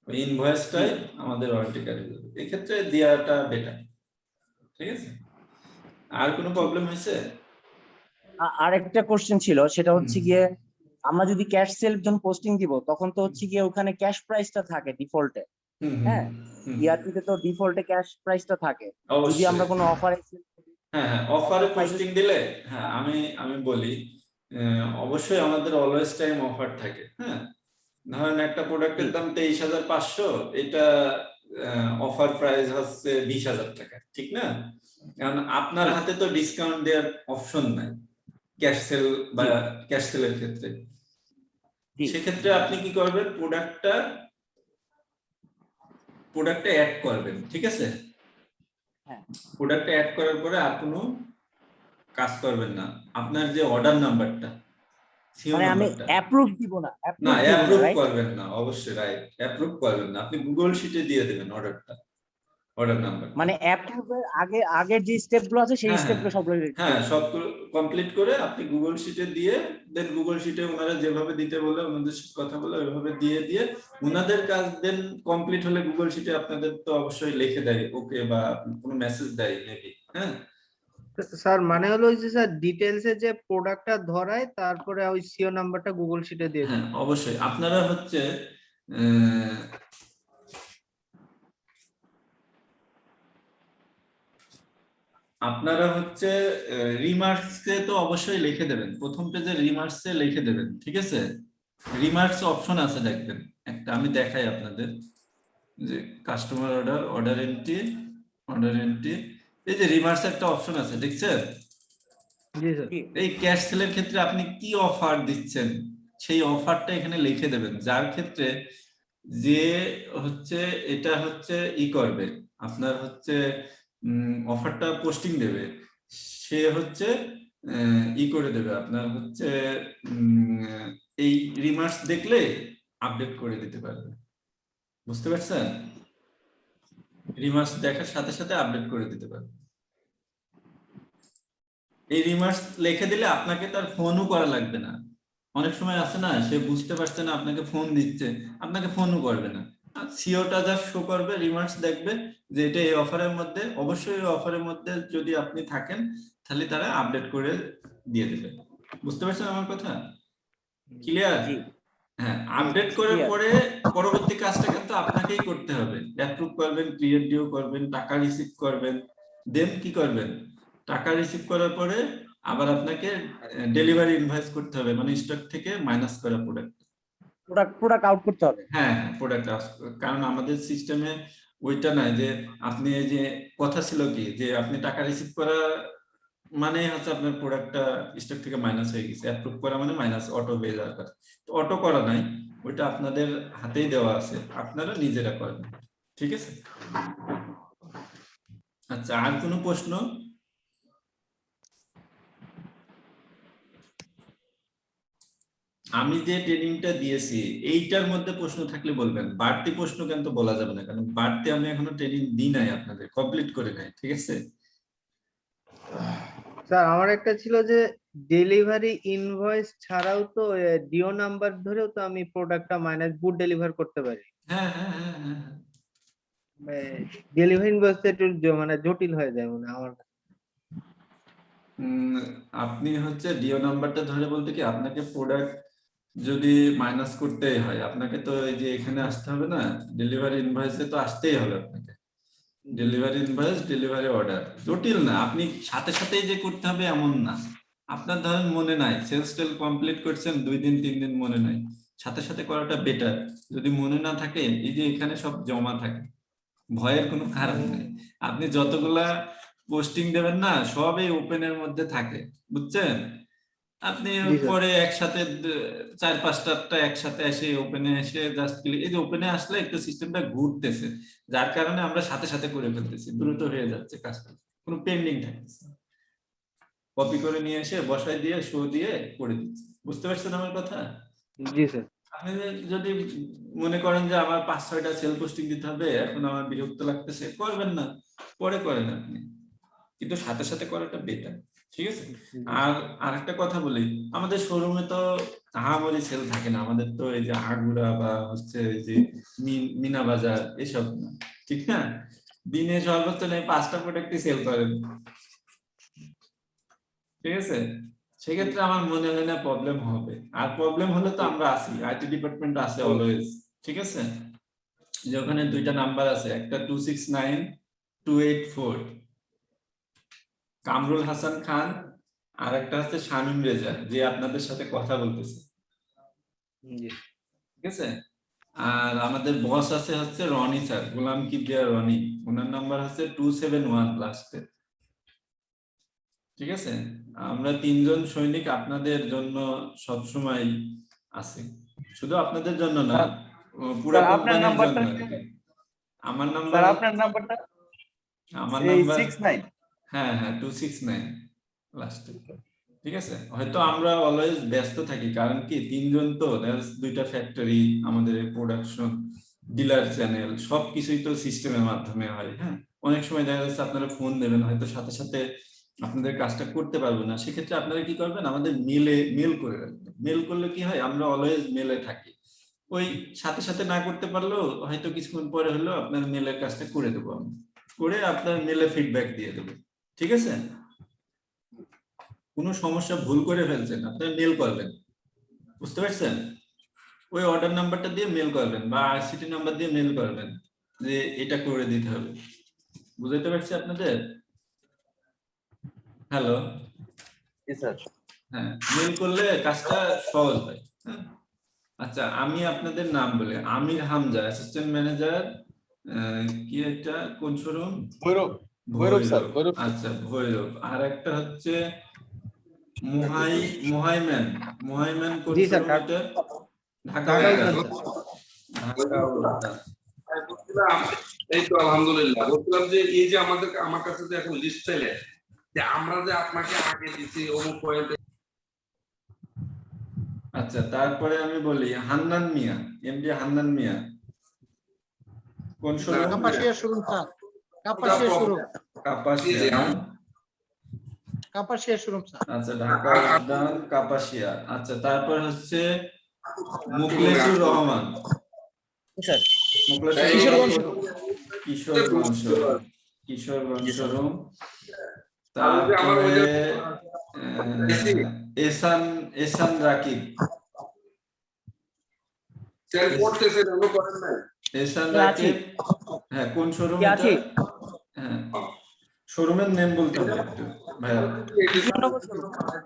ওই ইনভয়েসটাই আমাদের ওয়ারেন্টি কার্ড হয়ে যাবে, এক্ষেত্রে দেওয়াটা বেটার। ঠিক আছে, আর কোনো প্রবলেম হয়েছে? আর একটা কোশ্চেন ছিল, সেটা হচ্ছে গিয়ে আমরা যদি ক্যাশ সেল যখন পোস্টিং দিব তখন তো হচ্ছে গিয়ে ওখানে ক্যাশ প্রাইসটা থাকে ডিফল্টে। হ্যাঁ, ইআরপিতে তো ডিফল্টে ক্যাশ প্রাইসটা থাকে। যদি অবশ্যই। আমরা কোনো অফারে হ্যাঁ হ্যাঁ, অফারে পোস্টিং দিলে, হ্যাঁ আমি বলি, অবশ্যই আমাদের অলওয়েজ টাইম অফার থাকে। হ্যাঁ, ধরেন একটা প্রোডাক্টের দাম 23,500, এটা অফার প্রাইস হচ্ছে 20,000 টাকা, ঠিক না? কারণ আপনার হাতে তো ডিসকাউন্ট দেওয়ার অপশন নাই ক্যাশ সেল বা ক্যাশ সেলের ক্ষেত্রে। সেক্ষেত্রে আপনি কি করবেন, প্রোডাক্টটা অ্যাড করবেন। ঠিক আছে, প্রোডাক্টটা অ্যাড করার পরে আর কোনো কাজ করবেন না। আপনার যে অর্ডার নাম্বারটা, মানে আমি অ্যাপ্রুভ দিব না, না অ্যাপ্রুভ করবেন না, অবশ্যই রাইট, অ্যাপ্রুভ করবেন না, আপনি গুগল শিটে দিয়ে দেবেন অর্ডার নাম্বার। মানে অ্যাপ্রুভের আগের যে স্টেপগুলো আছে সেই স্টেপগুলো সবগুলো হ্যাঁ, সবগুলো কমপ্লিট করে আপনি গুগল শিটে দিয়ে দেন, গুগল শিটে ওনারা যেভাবে দিতে বলে ওনাদের সাথে কথা বলে ওইভাবে দিয়ে ওনাদের কাজ দেন কমপ্লিট হলে গুগল শিটে আপনাদের তো অবশ্যই লিখে দেয় ওকে, বা কোনো মেসেজ দেয় মেবি। হ্যাঁ স্যার, মানে হলো ওই যে স্যার ডিটেলস এ যে প্রোডাক্টটা ধরায় তারপরে ওই সিও নাম্বারটা গুগল শিটে দিয়ে হ্যাঁ, দিই। অবশ্যই আপনারা হচ্ছে রিমার্কসে তো অবশ্যই লিখে দেবেন, প্রথম পেজে রিমার্কসে লিখে দেবেন। ঠিক আছে, রিমার্কস অপশন আছে দেখবেন একটা, আমি দেখাই আপনাদের, যে কাস্টমার অর্ডার এন্ট্রি, এই যে রিমার্কস একটা অপশন আছে, দেখছেন? জি স্যার। এই ক্যাশ সেলের ক্ষেত্রে আপনি কি অফার দিচ্ছেন সেই অফারটা এখানে লিখে দেবেন, যার ক্ষেত্রে যে হচ্ছে এটা হচ্ছে করবে, আপনার হচ্ছে অফারটা পোস্টিং দেবে, সে হচ্ছে করে দেবে, আপনার হচ্ছে এই রিমার্কস দেখলে আপডেট করে দিতে পারবে। বুঝতে পারছেন? রিমার্কস দেখার সাথে সাথে আপডেট করে দিতে পারবে। এই রিমার্কস লিখে দিলে আপনাকে তার ফোনও করা লাগবে না। অনেক সময় আছে না, সে বুঝতে পারছে না আপনাকে ফোন দিচ্ছে, আপনাকে ফোনও করবে না, সিওটা যা শো করবে, রিমার্কস দেখবে যে এটা এই অফারের মধ্যে, অবশ্যই এই অফারের মধ্যে যদি আপনি থাকেন তাহলে তারা আপডেট করে দিয়ে দেবে। বুঝতে পারছেন আমার কথা? ক্লিয়ার? হ্যাঁ, আপডেট করার পরে পরবর্তী কাজটা কিন্তু আপনাকেই করতে হবে, অ্যাপ্রুভ করবেন, ক্রিয়েট ডিউ করবেন, টাকা রিসিভ করবেন, দেন কি করবেন, টাকা রিসিভ করার পরে আবার আপনাকে ডেলিভারি ইনভয়েস করতে হবে, মানে স্টক থেকে মাইনাস করা প্রোডাক্ট আউট করতে হবে। হ্যাঁ, প্রোডাক্ট, কারণ আমাদের সিস্টেমে ওইটা নাই যে আপনি এই যে কথা ছিল কি, যে আপনি টাকা রিসিভ করা মানে হচ্ছে আপনার প্রোডাক্টটা স্টক থেকে মাইনাস হয়ে গেছে, অ্যাপ্রুভ করা মানে মাইনাস অটো হয়ে যাওয়ার কথা। তো অটো করা নাই, ওইটা আপনাদের হাতেই দেওয়া আছে, আপনারা নিজেরা করবেন। ঠিক আছে, আচ্ছা আর কোনো প্রশ্ন? আমি যে ট্রেনিংটা দিয়েছি এইটার মধ্যে প্রশ্ন থাকলে বলবেন, বাড়তি প্রশ্ন কিন্তু বলা যাবে না, কারণ বাড়তি আমি এখনো ট্রেনিং দিই নাই, আপনাদের কমপ্লিট করে নাই। ঠিক আছে স্যার, আমার একটা ছিল যে ডেলিভারি ইনভয়েস ছাড়াও তো ডিও নাম্বার ধরেও তো আমি প্রোডাক্টটা মাইনাস গুড ডেলিভার করতে পারি। হ্যাঁ হ্যাঁ হ্যাঁ হ্যাঁ, ডেলিভারি ইনভয়েস একটু মানে জটিল হয়ে যায় মানে আমার কাছে। আপনি হচ্ছে ডিও নাম্বারটা ধরে বলতে কি, আপনাকে প্রোডাক্ট যদি মাইনাস করতেই হয় আপনাকে তো এই যে এখানে আসতে হবে না, ডেলিভারি ইনভয়েসে তো আসতেই হবে আপনাকে, ডেলিভারি ইনভয়েস, ডেলিভারি অর্ডার, জটিল না, আপনি সাথে সাথেই যে করতে হবে এমন না। আপনার ধরেন মনে নাই, সেলস টেল কমপ্লিট করছেন 2 দিন 3 দিন মনে নাই, সাথে সাথে করাটা বেটার। যদি মনে না থাকে, এই যে এখানে সব জমা থাকে, ভয়ের কোনো কারণ নেই। আপনি যতগুলা পোস্টিং দেবেন না, সব এই ওপেনের মধ্যে থাকে, বুঝছেন? আপনি জি, স্যার। পরে একসাথে 4-5টা একসাথে এসে ওপেনে এসে জাস্ট ক্লিক, এই যে ওপেনে আসলে একটু সিস্টেমটা ঘুরতেছে, যার কারণে আমরা সাথে সাথে করে ফেলতেছি, দ্রুত হয়ে যাচ্ছে কাজটা, কোনো পেন্ডিং থাকতেছে না। কপি করে নিয়ে এসে বসাই দিয়ে শো দিয়ে করে দিচ্ছি। বুঝতে পারছেন আমার কথা? জি স্যার। আপনি যদি মনে করেন যে আমার 5-6টা সেল পোস্টিং দিতে হবে, এখন আমার বিরক্ত লাগতেছে, করবেন না, পরে করেন আপনি, কিন্তু সাথে সাথে করাটা বেটার। ঠিক আছে? আর আরেকটা কথা বলি, আমাদের শোরুমে তো আহামরি সেল থাকে না, আমাদের তো এই যে আগুরা বা হচ্ছে এই যে মিনা বাজার এসব না, ঠিক না? দিনে সর্বোচ্চ নেই 5টা প্রোডাক্টই সেল করেন, ঠিক আছে? সেক্ষেত্রে আমার মনে হয় না প্রবলেম হবে, আর প্রবলেম হলে তো আমরা আছি, আইটি ডিপার্টমেন্ট আছে অলওয়েজ, ঠিক আছে? যে ওখানে 2টা নাম্বার আছে, একটা 269284 কামরুল হাসান খান, আর একটা হচ্ছে শামীম রেজা, যে আপনাদের সাথে কথা বলতেছে, জি। ঠিক আছে? আর আমাদের বস আছে হচ্ছে রনি স্যার, গোলাম কিবরিয়া রনি, ওনার নাম্বার হচ্ছে 271 লাস্টে, ঠিক আছে? আমরা 3জন সৈনিক আপনাদের জন্য সবসময় আছি, শুধু আপনাদের জন্য না, পুরো স্যার, আপনার কোম্পানির নাম্বারটা জন্য আর কি। আমার নাম্বার, স্যার আপনার নাম্বারটা আমার এই নাম্বার 69। হ্যাঁ হ্যাঁ 269 লাস্টে, ঠিক আছে? হয়তো আমরা অলওয়েজ ব্যস্ত থাকি, কারণ কি 3জন তো, 2টা ফ্যাক্টরি, আমাদের প্রোডাকশন, ডিলার চ্যানেল, সবকিছুই তো সিস্টেমের মাধ্যমে হয়। হ্যাঁ, অনেক সময় দেখা যাচ্ছে আপনারা ফোন দেবেন, হয়তো সাথে সাথে আপনাদের কাজটা করতে পারবো না, সেক্ষেত্রে আপনারা কি করবেন, আমাদের মেল করে রাখবেন। মেল করলে কি হয়, আমরা অলওয়েজ মেলে থাকি, ওই সাথে সাথে না করতে পারলেও হয়তো কিছুক্ষণ পরে হলেও আপনার মেলের কাজটা করে দেবো আমি, করে আপনার মেলে ফিডব্যাক দিয়ে দেবো, ঠিক আছে? কোনো সমস্যা ভুল করে ফেলছেন, আপনার মেল করবেন, বুঝতে পারছেন? ওই অর্ডার নাম্বারটা দিয়ে মেল করবেন বা আইসিটি নাম্বার দিয়ে মেল করবেন যে এটা করে দিতে হবে। বুঝাইতে পারছি আপনাদের? হ্যালো? জি স্যার। হ্যাঁ, মেল করলে কাজটা সহজ হয়। হ্যাঁ, আচ্ছা, আমি আপনাদের নাম বলি, আমির হামজা, অ্যাসিস্ট্যান্ট ম্যানেজার, কি এটা, কোন শোরুম? ভৈরব। ভৈরব স্যার, ভৈরব। ভৈরব। আচ্ছা, ভৈরব। আর একটা হচ্ছে মোহাইমেন, মোহাইমেন কোন জি স্যার, শোরুম এটা? ঢাকা ঢাকা উদ্যান। উদ্যান স্যার। ঢাকা উদ্যান। বলছিলাম, এই তো আলহামদুলিল্লাহ, বলছিলাম যে এই যে আমার কাছে যে এখন লিস্ট চাইলে, যে আমরা যে আপনাকে আগে দিছি অমুক পয়েন্টে। আচ্ছা, তারপরে আমি বলি হান্নান মিয়া, এমডি হান্নান মিয়া, কোন শোরুম? Kapasia showroom sir, Kapasia showroom, Kapasia না? Kapasia showroom sir. আচ্ছা, ঢাকা উদ্যান, কাপাসিয়া। আচ্ছা, তারপর হচ্ছে Mukhlesur Rahman, sir. Mukhlesur Kishoreganj Rahman, Kishoreganj showroom, Kishoreganj showroom. আমার তারপরে ওই যে এসান রাকিব, সেল করতেছে এগুলো করেন নাই। এসান কে আছি? রাকিব। হ্যাঁ, কোন শোরুম কে এটা? আছি? হ্যাঁ, শোরুমের নেম বলতে হবে একটু ভাইয়া।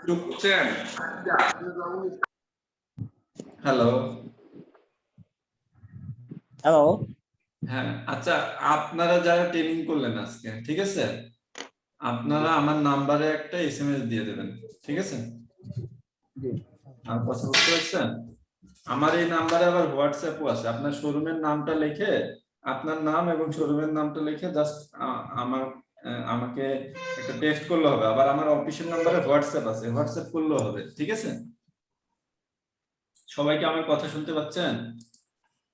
বুঝছেন? হ্যালো? হ্যালো। হ্যাঁ, আচ্ছা, আপনারা যারা ট্রেনিং করলেন আজকে, ঠিক আছে, আপনারা আমার নাম্বারে একটা এসএমএস দিয়ে দেবেন, ঠিক আছে? আর কথা বলতে পারছেন? আমার এই নাম্বারে আবার হোয়াটসঅ্যাপও আছে, আপনার শোরুমের নামটা লিখে, আপনার নাম এবং শোরুমের নামটা লিখে জাস্ট আমাকে একটা টেক্সট করলে হবে, আবার আমার অফিসিয়াল নাম্বারে হোয়াটসঅ্যাপ আছে, হোয়াটসঅ্যাপ করলেও হবে, ঠিক আছে? সবাইকে আমার কথা শুনতে পাচ্ছেন?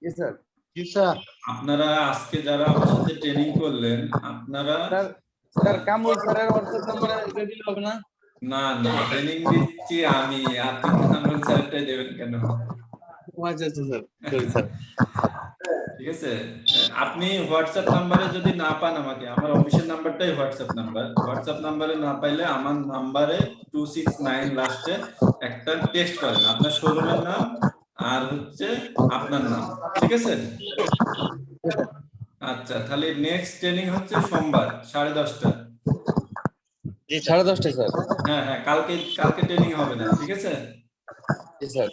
জি স্যার। জি স্যার। আপনারা আজকে যারা আমার সাথে ট্রেনিং করলেন, আপনারা স্যার কামরুল স্যারের হোয়াটসঅ্যাপ নাম্বারে এটা দিলে হবে না? না না, ট্রেনিং দিচ্ছি আমি, আপনি কামরুল স্যারটাই দেবেন কেন? আচ্ছা আচ্ছা স্যার, সরি স্যার। ঠিক আছে, আপনি হোয়াটসঅ্যাপ নাম্বারে যদি না পান আমাকে, আমার অফিসিয়াল নাম্বারটাই হোয়াটসঅ্যাপ নাম্বার, হোয়াটসঅ্যাপ নাম্বারে না পাইলে আমার নাম্বারে 269 লাস্টে একটা টেক্সট করেন, আপনার শোরুমের নাম আর হচ্ছে আপনার নাম, ঠিক আছে? আচ্ছা, তাহলে নেক্সট ট্রেনিং হচ্ছে সোমবার 10:30। 10:30 স্যার। হ্যাঁ হ্যাঁ, কালকে ট্রেনিং হবে না, ঠিক আছে? জি স্যার।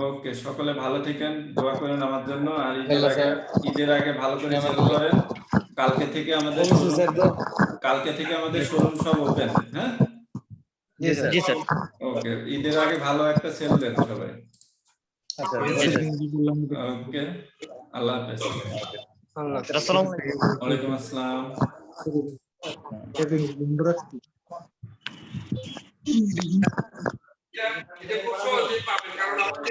ওকে, সকলে ভালো থাকেন, দোয়া করেন আমার জন্য, আর ইনশাআল্লাহ স্যার। ঈদের আগে ভালো করে সেল করেন। কালকে থেকে আমাদের অবশ্যই স্যার। শোরুম সব ওপেন। হ্যাঁ, জি স্যার জি স্যার ওকে, ঈদের আগে ভালো একটা সেল দেন সবাই। আচ্ছা ওকে, আল্লাহ হাফেজ। আসসালামু আলাইকুম। ওয়ালাইকুম আসসালাম। এটা খুব সহজেই পাবেন কারণ আপনি